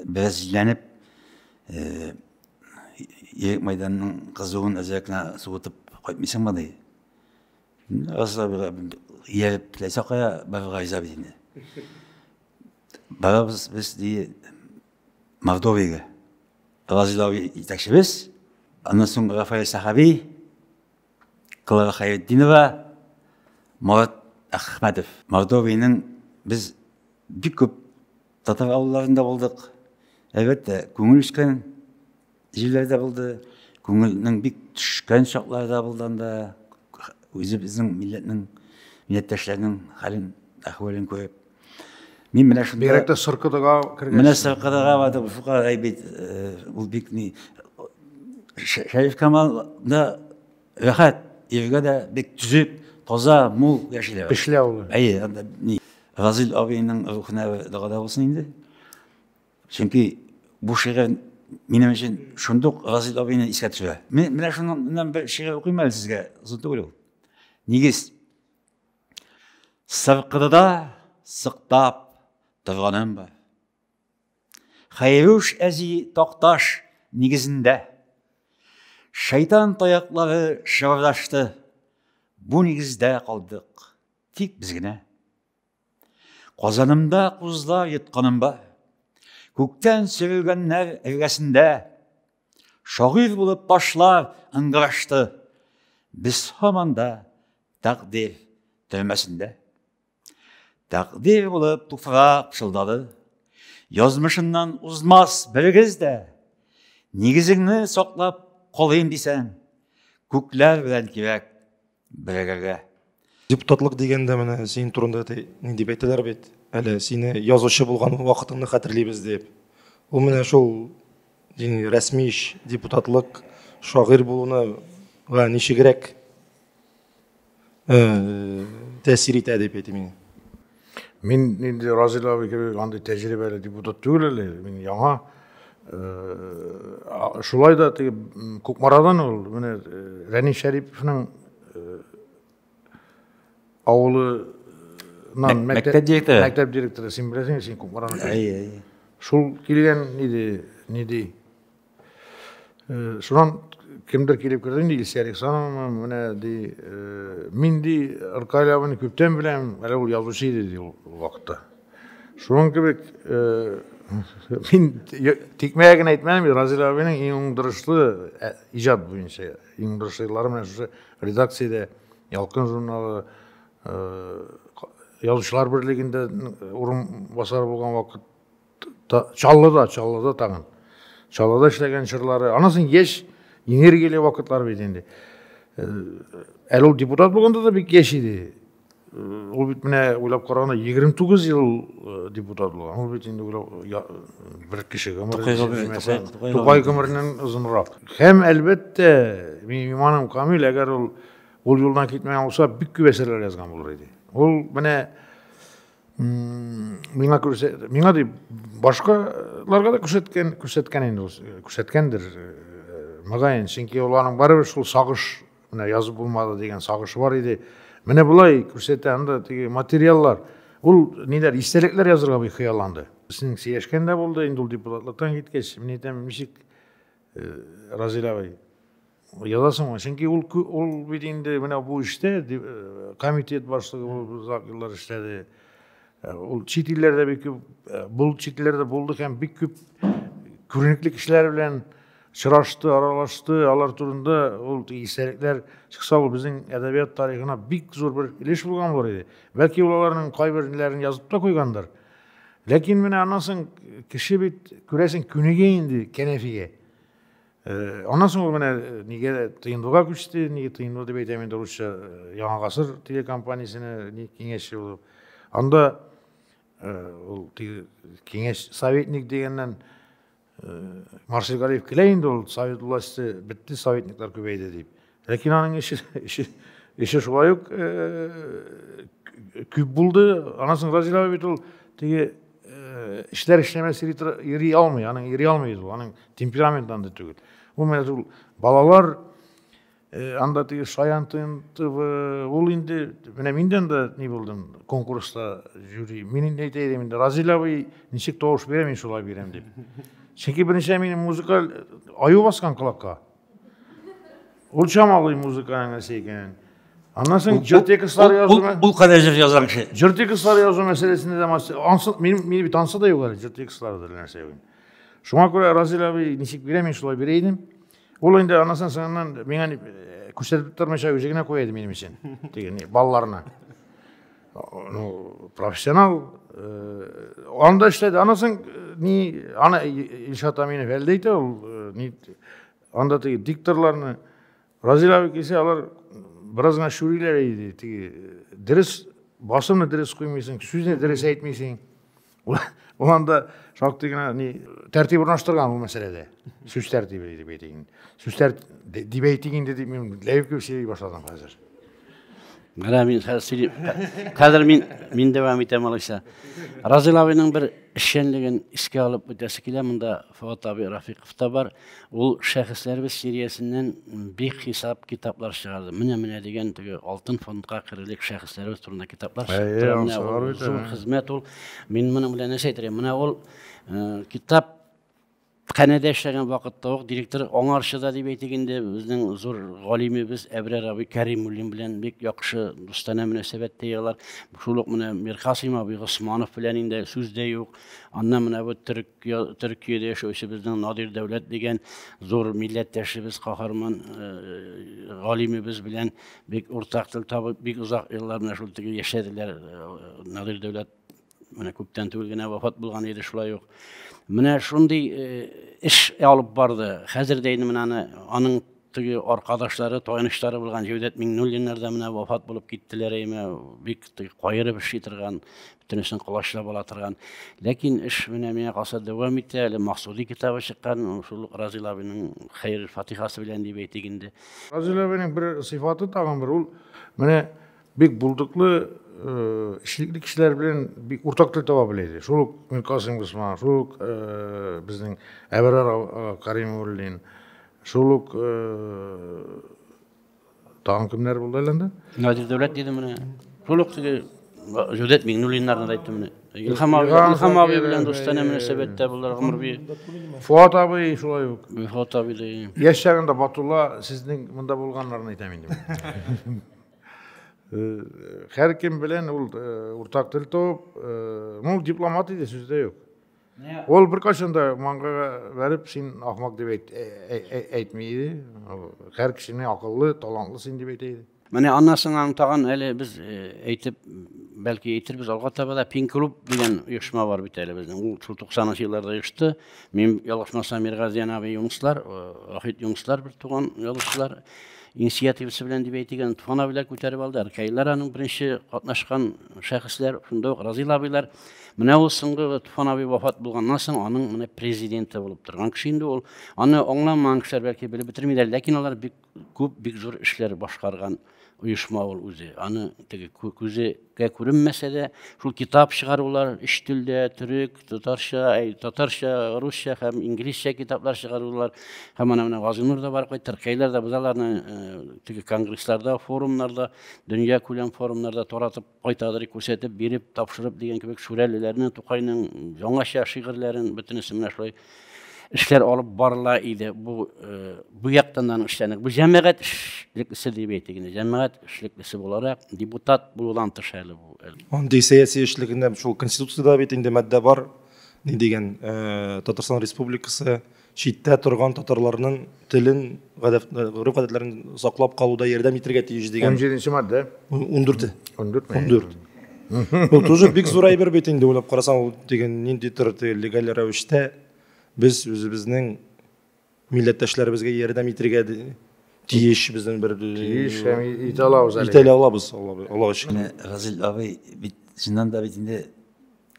біраз жиленіп Елек майданның қызуын әзірекіне суытып қайтмайсың ба дейді. Ғазил абайға еріп тілесе қоя бір ғайза бейді. Барабыз біз дейді Мордовияға. Ғазил абай жетекші біз. Андан соң Рафаэль Сахаби, Клара Хайретдинова, Мұрат Ахмадов. Мордовияның біз бір көп татар ауылдарында болдық. Әлбетте, көңіл үшкен жерлерде болды. Көңілінің бір түшкен шоқларда болданда өзі біздің миллеттәшлерінің халін, әхуалін көріп. Мен мына шында... Беректі Сырқыдыға кірген. Мына Сырқыдыға бардық, Фуқа ғайбет, бұл бекіне... Шәриф Камалда рахат, ерге де бек түзіп, таза, мол яшілер. Пішлі ауылы. Әйе, Ғазил абайының рухына дағада болсын енді. Чөнки бұл шиғыр менің үшін шындық Ғазил абайны еске түсірі. Мына шыннан бір шиғыр оқимын әлі сізге, ұзынты өлеу. Негіз, Сырқыдыда сықтап тұрғаным бар. Хайруш әзі тоқташ негізінде. Шайтан таяқлары шырылдашты. Бұл негізде қалдық. Тек бізгіне. Қазанымда құзлар етқаным бар. Көктен сүрілгеннер әргесінде. Шағир болып башлар ыңғырашты. Біз хаманда тақдир түрмесінде. Тақдир болып туфырақ шылдады. Язмышынан ұзмас бір кезде. Негізіңні соқлап қолайым дейсен, көклер білән керек бірігіге. Депутатлық дегенде міне сен турында не деп айтылар бет? Әлі сені язушы болған уақытыңды қадірлейбіз деп. Ол міне шол рәсми депутатлық шағир болуына неше керек тәсір етеді деп айты мені. Мен енді Ғазил абай андай тәжірибелі депутат түгіл әлі. Мен яңа шулай да Көкмарадан ол міне Рәни Шәріповның ауылынан мектеп директоры сен білесің, сен Көкмараны. Шул келген неде шунан кімдер келіп кірдің дейді, Сәрік саным, мен де Ырқайлы абыны көптен білем, әлі ол yazушы еді ол уақытта. Шунан кебек мен текмәгін айтмайым, Ғазил абайның ең оңдырышлы ижад бойынша, ең оңдырышлылары мен редакцияда Ялқын журналы, Yazушылар бірлігінде орын басар болған уақытта Чаллыда тағын. Чаллыда ішлеген шырлары, анасын еш энергиялы уақытлар бетінде. Әлі ол депутат болғанда да бек еш еді. Ол бет міне ойлап қарағанда 29 жыл депутат болған. Ол бет енді бір кіші Тоқай көмірінен ұзынырақ. Хәм әлбетте, мен иманым камил, әгер ол жолдан кетмеген болса, бик көп әсерлер жазған болар еді. Ол міне миңа деп башқаларға да көрсеткендір мағайын, сенке оларның бары бір сол сағыш жазып болмады деген сағышы бар еді. Міне бұлай көрсетті анда материаллар, ол нелер, истелектер жазырға бей қияланды. Сінің сейешкен де болды, енді ол депутатлықтан кеткеш, мен етем, мешік Ғазил абай yazasың ғой, сенке ол бедейінде бұл іште комитет басшылығы бұл ішледі. Ол читиллерде бек көп, бұл читиллерде болдық әм бек көп көрінеклік ішлер білен шырашты, аралашты, алар турында ол истелектер шықса ол біздің әдебиет тарихына бик зор бір үлеш болған бар еді. Бәлки оларының қай бірлерін жазып та қойғандар. Ләкин міне анасын кіші бет көресің көнеге енді кәнефеге. Ondan ол міне неге тыйындыға көшті, неге тыйынды деп айтамын орысша Яңа ғасыр телекомпаниясына кеңесші болып. Анда ол кеңес советник дегеннен Маршалгалиев келейінді ол совет власты бітті, советниктер көбейді деп. Ләкин аның іші Eşe şulay uк küp buldu. Anasın Razil abi bit ol tege işler işlemesi yeri almıyor. Anın yeri almıyor bu. Anın temperamentan da tügül. Bu mesela balalar anda tege şayantındı ol indi. Mene minden de ne buldum konkursta jüri. Minin ne deydim de Razil abi nişik doğuş beremin şulay berem dep. Çünkü birinci menin müzikal ayu baskan kulakka. Ol çamalı müzikanın şeyken. Anlasın cırtı kızlar yazımı. Bu kadar yazan şey. Cırtı kızlar yazı meselesinde de ansın benim bir tansa da yok öyle cırtı kızlar da nerse yok. Şuna göre Razil abi nişik bilemin şulay bireydim. Ol indi anasın senden men hani küçültüp durmuşa üzerine koyaydı benim için. Degen ballarına. Profesyonel anda işledi. Anasın ni ana İlşat Amine veldeydi ol ni anda diktorlarını Razil abi kese alır birazına şuriler eydi. Ders basımını ders koymuyorsun, sözüne ders etmiyorsun. Olanda şartlıkına ni tertip ornaştırgan bu meselede. Söz tertibi debeyin. Söz debeyin dediğim levki şey başladım hazır. Mana men қазір мен devam etем alışsa. Razil abinin bir işenliğin iske alıp ötesi kile mında Fuat abi Rafiqov da var. Ol şahıslarımız seriyesinden bir hesap kitaplar çıkardı. Mine degen altın fondqa kirilik şahıslarımız turunda kitaplar çıkardı. Zor hizmet ol. Men mını bilen neseytirem. Mına ol kitap Kanada işlegen vaqtda oq direktor oңаршыda дип әйтгәндә безнең зур галимебез Әбрәр абый Кәримуллин белән бик яхшы дустана мөнәсәбәт тиялар. Шул ук менә Мирхасим абый Госманов белән инде сүз дә юк. Аннан менә бу Төркиядә яшәүче безнең Надир Дәүләт дигән зур милләттәшебез каһарман галимебез белән бик уртак тел табып бик узак еллар менә шул теге яшәделәр. Надир Дәүләт менә күптән түгел генә вафат булган иде шулай ук. Менә шундый iş alıp bardı. Hazır deydi menä aның tigi arkadaşları, toyunuşları bulgan Cevdet Minnullinlerdə menä vafat bulup gittiler eme bik qayırıp iş yitirgan, bütünüsün qolaşlap alatırgan. Lakin iş menä meňe qalsa dowam etdi. Hali Maksudi kitabı çykkan, şol Razil abinin Hayr Fatihası bilen diýip etdiginde. Razil abinin bir sıfatı tagın bir ol menä bik bulduklu işlikli kişiler bilen bir ortaklık tapa biledi. Şol Kasım Gusman, şol bizning Әбрәр Кәримуллин, şol tağın kimler buldu elende? Nadir Dәүләт dedi менә. Şol Cevdet Minnullinlerden aytdı menä. İlham abi bilen dostana münasebetde bullar ömür bir. Fuat abi şolay yok. Fuat abi de. Yaşarında Batullah sizning mında bulganlarını aytam indi. Her kim bilen ol ortak til top, ol diplomat idi sözde yok. Ol bir kaçında manga verip sen ahmak dep aytmaydı. Her kişinin akıllı, talantlısın dep aytaydı. Mene anasından tağan hele biz aytip belki aytırбыз alga tabada Pink Club degan uyuşma var biteli bizning. Ul 90-njy ýyllarda ýyşdy. Men ýalgyşmasam Mirgaziýan abi ýuňuslar, Ahit ýuňuslar bir tugan ýalgyşçylar inisiativisi bilen diýip etdigen Tufan abiler köterip aldy. Erkekler anyň birinçi gatnaşkan şähsler, şunda Razil abiler. Mene ol syňgy Tufan abi wafat bolgandan soň anyň mene prezidenti bolup durgan kişi indi ol. Any oňlanmagan kişiler belki bilip bitirmeýler, lakin olar bik zor işler başkargan uyuşma ol uzi. Anı tege küze görünmese de şul kitap çıgarular iş dilde, Türk, Tatarşa, Rusça hem İngilizce kitaplar çıgarular. Hem ana Gazinur da var koy Türkiye'ler de buzalarını tege kongreslarda, forumlarda, dünya kulem forumlarda toratıp koytadır kösetip berip tapşırıp degen kebek şurellilerini Toqayның жаңаша şiirlerin bütünüsü menä şolay işler alıp barla idi. Bu ýakdandan işlenik. Bu jemaat işliklisi diýip etdiginde. Jemaat işliklisi bolarak deputat bulantyrşaly bu. Onday siyasi işliginde şol konstitutsiýada betinde madde var. Ne degen Tatarstan Respublikası şitte turgan tatarlarynyň tilin, gadetlerini saklap kaluda ýerdem ýetirge tiýiş degen. 17-nji madde. 14. 14. Bu тоже bik zor aýber betinde ulap garasaň ol degen nindi legal ravişde biz özümüzning milletdeşlerimizge ýerdem ýetirge tiýiş bizden bir tiýiş hem ýete alabys. Allah şükür. Razil abi şundan da bitinde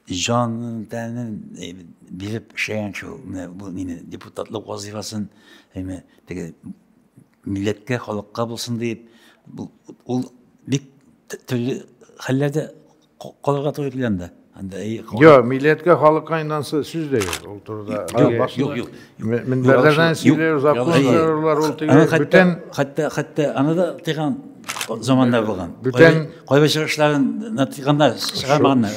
Jan'ın tänin bilip şeýen şu bu deputatlyk wazifasyn hem milletke halykka bolsun diýip ул бик төрле хәлләрдә калырга туры килгән да. Yok, milletke halka inansı süz değil. O turda. Yok. Minberlerden siler, uzaklaşırlar, bütün hatta anada tıkan zamanda bulgan. Bütün koyba çıkışlarına tıkanlar çıkarmaganlar.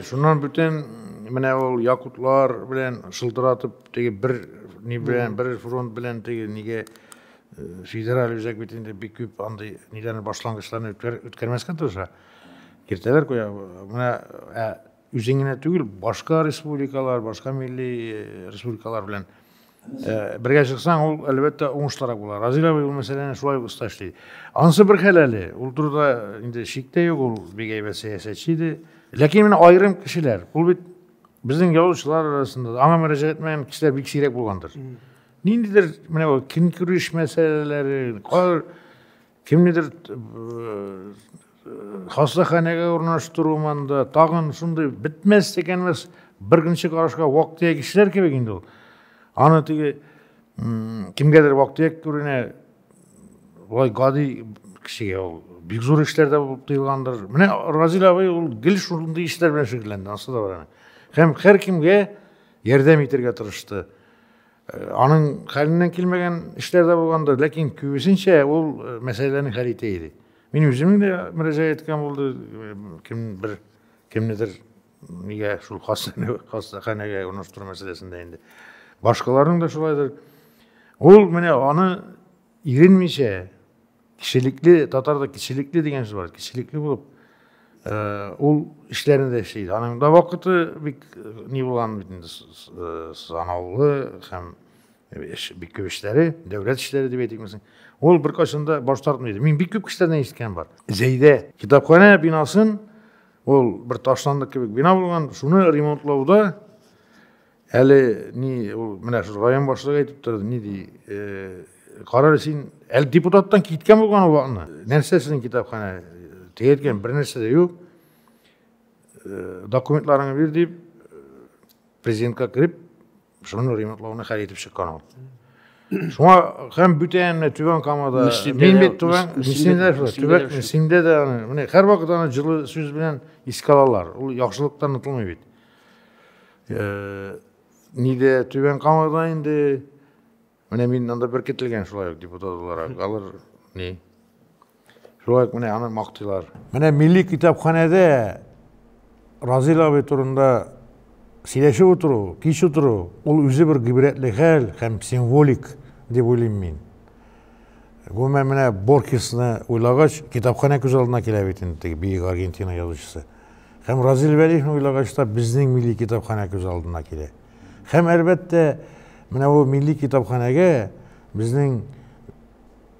Şundan bütün mene ol yakutlar bilen şıltıratıp tege bir front bilen tege nige federal üzek bitinde bir küp andı nilerin başlangıçlarını ötkermezken dursa. Kirteler koya, buna üzengine tügül başka respublikalar, başka milli respublikalar bilen birge çıksan ol elbette oңuştarak bular. Razil abi ol meseleni şulay ustaşlıydı. Ansı bir helali, ol turda indi şikte yok ol bir siyasetçiydi. Lakin mine ayrım kişiler, ol bit bizim yolcular arasında ama müracaat etmeyen kişiler bir kişirek bulgandır. Nindidir mine o kinkürüş meseleleri, kim nedir hastahanege ornaştırılmanda tağın şunday bitmez dekenmez birginçi karışka vaktiye kişiler kebek indi ol. Anı tege kimgedir vaktiye körüne olay gadi kişiye ol. Büyük zor işlerde bulup duyulgandır. Mine Razil abi ol gel şunday işler bilen şekillendi. Ansı da var hani. Hem her kimge yerdem yitirge tırıştı. Anın halinden kilmegen işlerde bulgandır. Lakin küvesinçe ol meselelerin haliteydi. Benim yüzümün de müracaat etken oldu. Kim nedir? Niye şu hastaneye ornaştırma meselesinde indi. Başkalarının da şulaydır. Ol mene anı irinmişe kişilikli, Tatar'da kişilikli degen söz var. Kişilikli bulup ol işlerinde şeydi. Anın da vakıtı bir ne bulan bitindi sanallı hem bir köp işleri, devlet işleri diye etmezsin. Ol bir kaçında baş tartmaydı. Min bir köp kişilerden işitken var. Zeyde kitapxana binasın ol bir taşlandık gibi bina bulgan. Şunu remontlauda eli ni ol mena şu rayon başlığı aytıp turdu. Ni di karar sin el deputattan kitken bulgan o vaqtını. Nersesinin kitapxana teyetken bir nerse de yok. Dokumentlarını bir deyip prezidentke kirip şunu remontlauına xal etip çıkkan ol. Şuna hem bütün tüven kamada millet tüven misimde de hani her vakit ana жылы söz bilen iskalalar. O yaxşılıktan unutulmuyor bit. Nide tüven kamada indi. Mene minnan da bir ketilgen şulay deputat olarak alır ne? Şulay mene ana maktılar. Mene Milli Kitapxanada Razil abi turunda sileşi oturu, kiş oturu, ol üzü bir gibretli hal hem simvolik деп ойлаймын мен. Мен міне Борхесны ойлағаш, kitapxana көз алдына келе бетін биік Аргентина жазушысы. Hem Razil Vəliyevni ойлағашта біздің milli kitapxana көз алдына келе. Hem әлбәттә міне o milli kitapxanaga біздің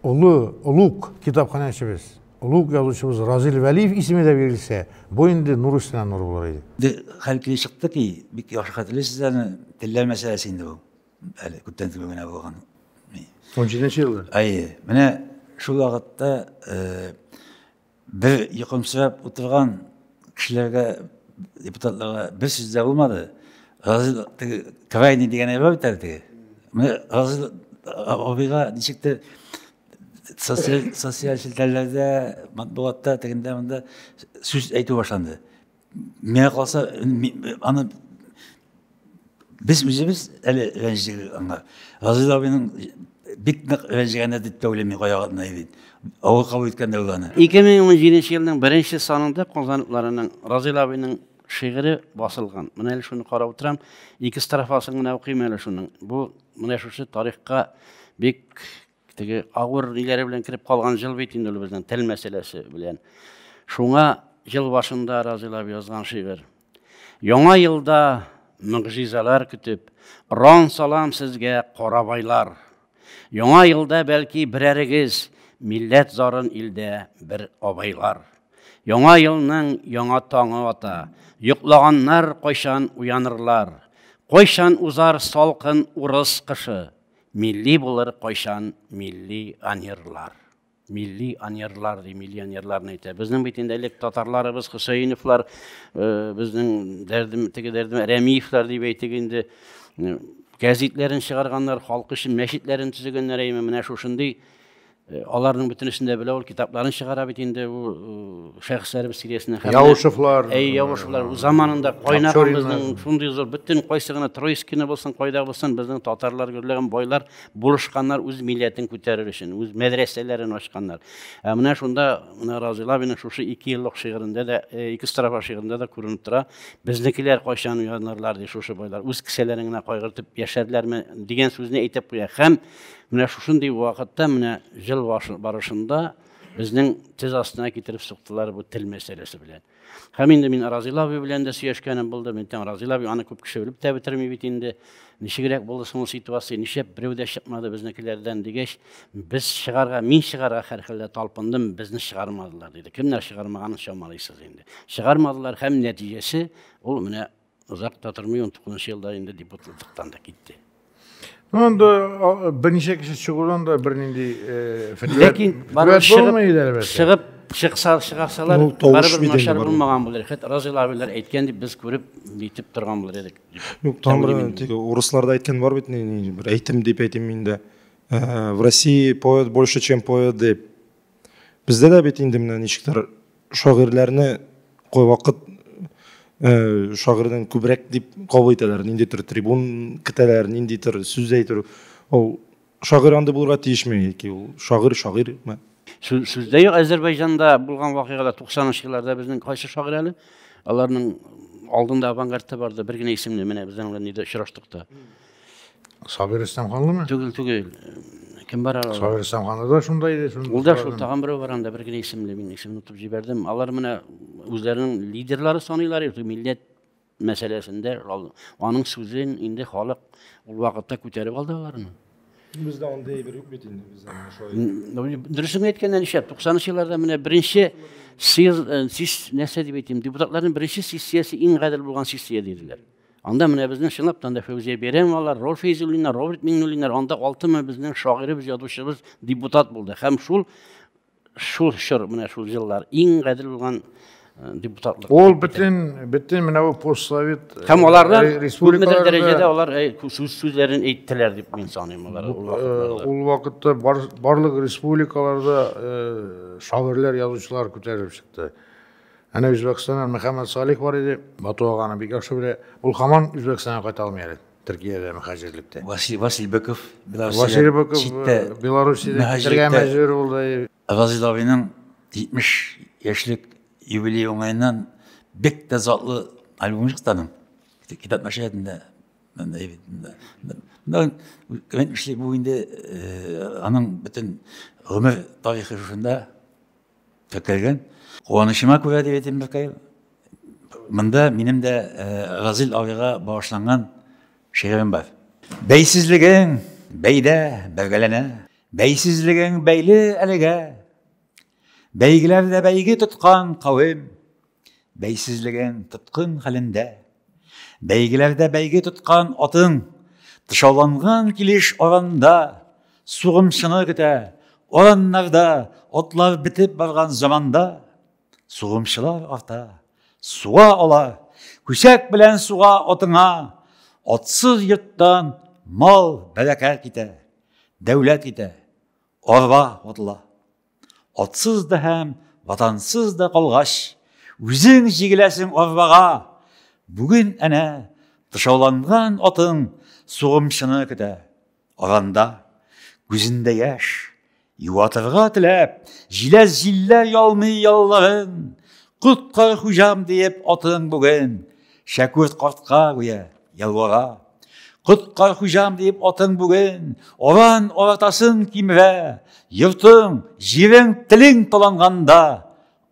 ұлық kitapxanaçımız, ұлық yazушыбыз Razil Vəliyev ismi de verilse, bu indi nur üstüne nur bulur idi. Halkı çıktı ki, bir yaxşı hatırlıyorsunuz, diller meselesiydi bu. Әлі күттен түбегіне болған. 17 yılda. Mene şu vaqtda bir yıkımsırap oturgan kişilerge, deputatlarga bir söz de olmadı. Razil Krayni degen ev biterdi. Razil abiga dişikte sosyal şilterlerde, matbuatta teginde söz aytı başlandı. Mene kalsa anı biz özümüz eli rencilik anlar. Razil abinin bik rencigene de söylemi koyağına idi. Ağır kabul etken de olanı. 2017 yılının birinci sanında kullanıklarının Razil abinin şiiri basılgan. Mene şunu qarab oturam. İkisi tarafasını okuyayım hele şunun. Bu mene şu tarihka bik ağır ileri bilen kirip kalgan yıl bitindi bizden tel meselesi bilen. Şuna yıl başında Razil abi yazgan şiir. Yona yılda mucizeler kütüp, ron salam sizge qorabaylar. Yona yılda belki birerigiz, millet zarın ilde bir obaylar. Yona yılının yona tağı ata, yuklağanlar koyşan uyanırlar. Koyşan uzar salkın urus kışı, milli bulur koyşan milli anirlar. Milli anyarlar diye milli anyarlar neyse. Bizden bitindelik Tatarlarımız, Hüseyinifler, bizden derdim Remiyifler diye beytiginde gazetlerin çıkarganlar, halk için meşitlerin tüzügenler eğimi mine şuşundi Аларның бүтүнүсүндө беле ул китапларын чыгара бит инде бу шәхесләребез сериясенә. Яушевлар, Яушевлар заманында койнагыбызның шундый зур бүтүн койсыгына Троицкине булсын, койда булсын, безнең татарлар гөрләгән байлар булышканнар үз милләтен күтәрер өчен, үз мәдрәсәләрен ачканнар. Менә шунда менә Разил абыйның шушы 2 еллык шигырендә дә, 2 строфа шигырендә дә күренеп тора. Безнекеләр кайчан уянырлар ди шушы байлар, үз кисәләрен генә кайгыртып яшәрләрме дигән сүзне әйтеп куя. Һәм менә шушындый вакытта менә жыл барышында безнең тез астына китереп суктылар бу тел мәсьәләсе белән. Һәм инде мин Разил абый белән дә сөйләшкәнем булды. Мин Разил абый аны күп кеше белеп тә бетерми бит инде. Ничегрәк булды соң ул ситуация, ничеп берәү дә чыкмады безнекеләрдән дигәч, без чыгарга, мин чыгарга һәрхәлдә талпындым, безне чыгармадылар диде. Кемнәр чыгармаганын чамалыйсыз инде. Чыгармадылар һәм нәтиҗәсе ул менә озак та тормый 19 елда инде депутатлыктан да китте. Анда берничә кеше чыгудан да бернинди Ләкин чыгып чыгсалар барыбер начар булмаган булыр. Хәтта Разил абыйлар әйткән дип без күреп битеп торган булыр идек. Юк, тамыры тик урысларда әйткән бар бит, бер әйтем дип әйтим инде. В России поет больше, чем поет дип. Бездә дә бит инде менә ничектер шагыйрьләрне кой вакыт шагыйрьдән күбрәк дип кабул итәләр, ниндидер трибун китәләр, ниндидер сүз әйтер. Ул шагыйрь анда булырга тиешме яки ул шагыйрь. Сүздә юк, Азәрбайҗанда булган вакыйгалар 90-нчы елларда безнең кайсы шагыйрь әле? Аларның алдында авангардта барды, бер генә исемле, менә безнең белән нидә очраштык та. Сабир Исламханлымы? Түгел. Кем бар алар? Сабир Исламханлы да шундай иде. Ул да шул тагын берәү бар анда, бер генә исемле, мин исемен утып җибәрдем. Алар менә үзләренең лидерлары саныйлар, милләт мәсьәләсендә аның сүзен инде халык ул вакытта күтәреп алды аларны. Бездә андай бер юк бит инде, бездә. Дөресен әйткәндә ничә 90-нчы елларда менә беренче нәрсә дип әйтим, депутатларның беренче сессиясе иң гадел булган сессия диделәр. Анда менә безнең чынлаптан да Фәүзия Бәйрәмовалар, Рол Фәйзуллиннар, Роберт Миңнуллиннар, анда 6 безнең шагыйребез, язучыбыз депутат булды. Һәм шул менә шул еллар иң гадел булган депутатлык. Ул бөтен менә бу постсовет һәм аларда күпмедер дәрәҗәдә алар сүзләрен әйттеләр дип мин саныйм алар. Ул вакытта барлык республикаларда шагыйрьләр, язучылар күтәрелеп чыкты. Әнә Үзбәкстаннан Мөхәммәд Салих бар иде, Бату аганы бик яхшы белә. Ул һаман Үзбәкстанга кайта алмый әле. Төркиядә мөхаҗирлектә. Василий Быков, Белоруссиядә китәргә мәҗбүр булды. Разил абыйның 70 яшьлек юбилей уңайыннан бик тә затлы альбом чыктым. Китап мәшәһидендә. Бу инде аның бөтен гомер тарихы шунда тәкәлгән. Куанычыма күрә дип әйтим бәкәй. Монда минем дә Разил абыйга багышланган шигырем бар. Бәйсезлегең бәйдә бәйгеләнә, бәйсезлегең бәйле әлегә. Бәйгеләрдә бәйге тоткан кавым, бәйсезлегең тоткын хәлендә. Бәйгеләрдә бәйге тоткан атың, тышауланган килеш аранда, сугымчыны көтә, ораннарда атлар битеп барган заманда. Сугымчылар арта, суга ала, күсәк белән суга атыңа, атсыз йорттан мал бәрәкәт китә, дәүләт китә, арба атыла. Атсыз да һәм ватансыз да калгач, үзең җигеләсең арбага. Бүген әнә тышауланган атың сугымчыны көтә. Аранда күзендә яшь, юатырга теләп, җиләс җилләр ялмый ялларын. Коткар хуҗам диеп атың бүген, Шәкүрт картка гүя ялвара. Коткар хуҗам диеп атың бүген, оран оратасын кимерә. Йортың, җирең, телең таланганда,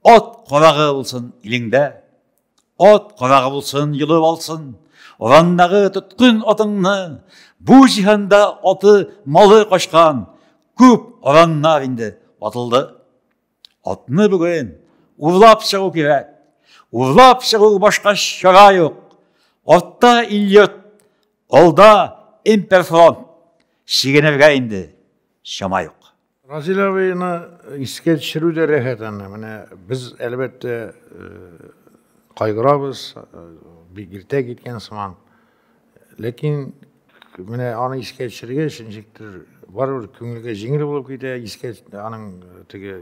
ат карагы булсын илеңдә. Ат карагы булсын, йылып алсын, орандагы тоткын атыңны. Бу җиһанда аты, малы качкан, күп ораннар инде атылды. Атны бүген урлап чыгу кирәк. Урлап чыгу башка чара юк. Артта ил-йорт, алда имперфронт. Чигенергә инде чама юк. Разил абыйны искә төшерү дә рәхәт аны. Менә без әлбәттә кайгырабыз, бик иртә киткән сыман. Ләкин менә аны искә төшерергә ничектер барыбір көңілге жеңіл болып кейде, аның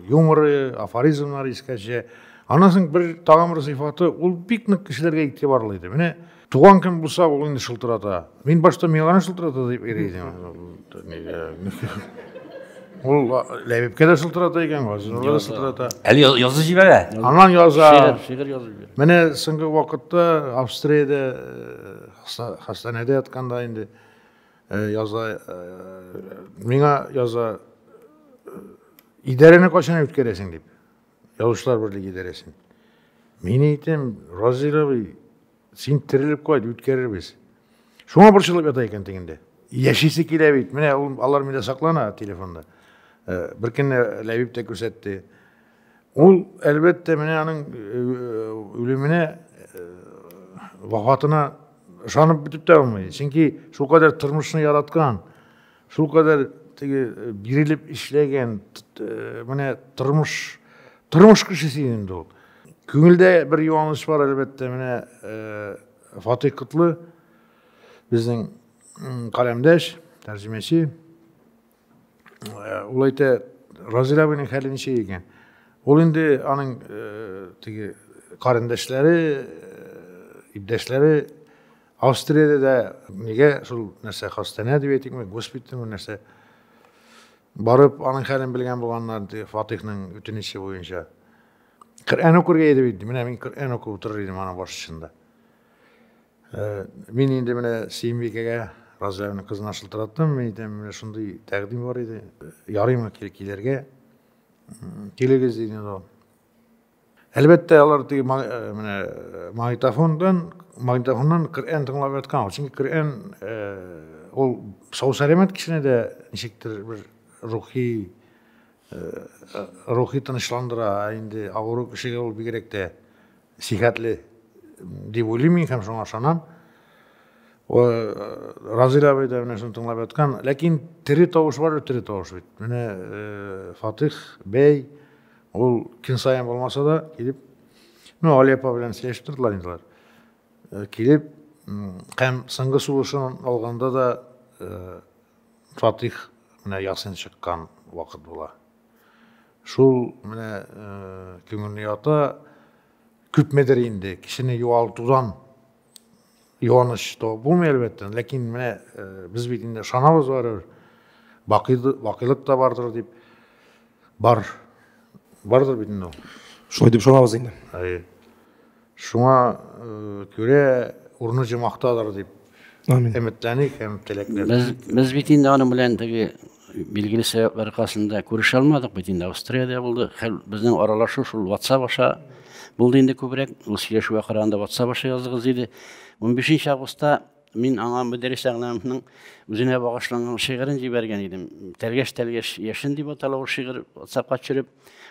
юморы, афоризмлары ескәче. Анасың бір тағамыр сыйфаты, ол бик кішілерге икте барлайды. Міне, туған кім болса, ол енді шылтырата. Мен башта меғаны шылтырата деп ерейдім. Ол ләбепке де шылтырата екен, ғазынырға да шылтырата. Әлі yazı жібәрі? Анан яза. Шигыр жазып бер. Мене соңғы вакытта Австрияда хастанада ятканда инде яза миңа яза идарәне качан үткәрәсең дип. Язучылар берлеге идарәсен. Мен әйтәм, Разил абый, син терелеп кайт, үткәрербез. Шуңа борчылып ята икән тегендә. Яшисе килә бит. Менә алар миндә саклана телефонда. Bir kenne Levip de күрсәтте. Ул әлбәттә менә аның үлеменә, вафатына ышанып битеп тә алмый. Чөнки шул кадәр тормышны яраткан, шул кадәр бирелеп эшләгән, менә тормыш кешесе инде ул. Күңелдә бер юаныш бар әлбәттә, менә Фатих Кытлы безнең каләмдәш, тәрҗемәче. Ул әйтә, Разил абыйның хәле ничә икән? Ул инде аның карындашлары, иптәшләре Австриядә да нигә шул нәрсә хастана дип әйтикме, госпитальме нәрсә барып аның хәлен белгән булганнар, Фатихның үтенече буенча. Коръән укырга иде бит. Менә мин Коръән укып утырыр идем аның башчысында. Мин инде менә Сөембикәгә Разил абыйның кызына шылтыраттым. Мен әйтәм, менә шундый тәкъдим бар иде. Ярыймы килергә? Килегез диде ул. Әлбәттә, алар менә магнитофоннан Коръән тыңлап яткан. Чөнки Коръән ул сау сәламәт кешене дә ничектер бер рухи тынычландыра. Инде авыру кешегә ул бигрәк тә сихәтле дип уйлыйм һәм шуңа ышанам. Разил абый да менә шуны тыңлап яткан. Ләкин тере тавыш бар, тере тавыш бит. Менә Фатих бәй ул көн сайын булмаса да килеп, Али апа белән сөйләшеп тордылар инде. Килеп, һәм соңгы сулышын алганда да Фатих менә ясын чыккан вакыт була. Шул менә күңелне ята күпмедер инде кешене юалтудан юаныч то булмый әлбәттә, ләкин менә без бит инде шанабыз бар, бакыйлык та бардыр дип бардыр бит инде. Шулай дип шанабыз инде. Шуңа күрә урыны җимактадыр дип өметләник һәм теләкләр. Без бит инде аның белән теге билгеле сәбәпләр аркасында күрешә алмадык бит инде. Австриядә булды. Безнең аралашу шул WhatsApp аша булды инде күбрәк. Ул сөйләшүгә караганда WhatsApp аша языгыз иде. 15 августта мин аңа Мөдәррис әгъләмнең үзенә багышланган шигырен җибәргән идем. Тәлгәш яшен дип атала ул шигырь WhatsAppка төшереп,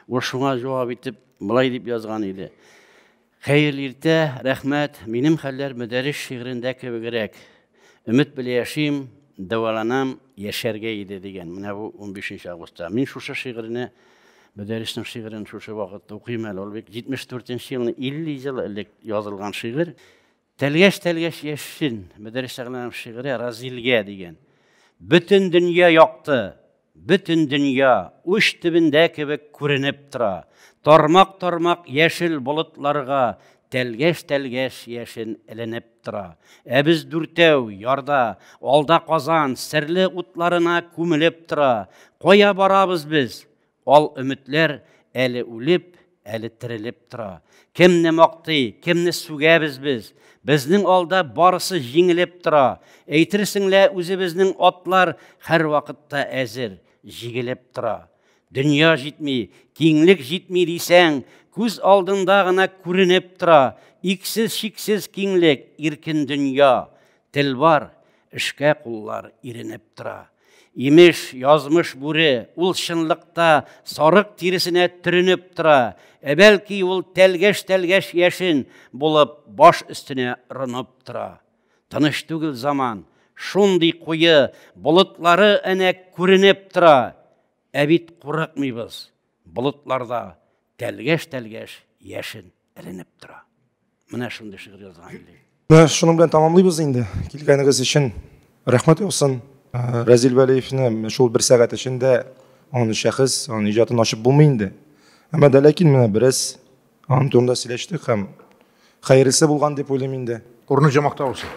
ул шуңа җавап итеп, булай дип язган иде. Хәерле иртә, рәхмәт, минем хәлләр Мөдәррис шигырендә кебегрәк. Өмет белән яшим, дәваланам, яшәргә иде дигән. Менә бу 15 августта. Мин шушы шигырьне, Мөдәррисның шигырен шушы вакытта укыйм әле. Ул бик 74 елны 50 ел элек язылган шигырь. Тәлгәш яшин, Мөдәррис әгъләм шигыре Разилгә дигән. Бөтен дөнья якты, бөтен дөнья уч төбендә кебек күренеп тора. Тармак яшел болытларга тәлгәш яшен эленеп тора. Ә без дүртәү ярда, алда Казан серле утларына күмелеп тора. Кая барабыз без? Ал өметләр әле үлеп, әле терелеп тора. Кемне мактый, кемне сүгәбез без? Безнең алда барысы җиңелеп тора. Әйтерсеңлә үзебезнең атлар һәр вакытта әзер, җигелеп тора. Дөнья җитми, киңлек җитми дисәң, күз алдында гына күренеп тора. Иксез шиксез киңлек, иркен дөнья. Тел бар, эшкә куллар иренеп тора. Имеш, язмыш бүре, ул чынлыкта сарык тиресенә төренеп тора. Бәлки ул тәлгәш яшен булып баш өстенә рынып тора. Тыныч түгел заман, шундый куе, болытлары әнә күренеп тора. Бит курыкмыйбыз, болытларда тәлгәш яшен эленеп тора. Менә шундый шигырь язган иде. Менә шуның белән тамамлыйбыз инде. Килгәнегез өчен рәхмәт olsun. Разил Вәлиевне шул бер сәгать эчендә аны шәхес, аны иҗатын ачып булмый инде. Әмма дә ләкин менә бераз аны турында сөйләштек һәм хәерлесе булган дип уйлыйм инде. Урны жамакта болсын.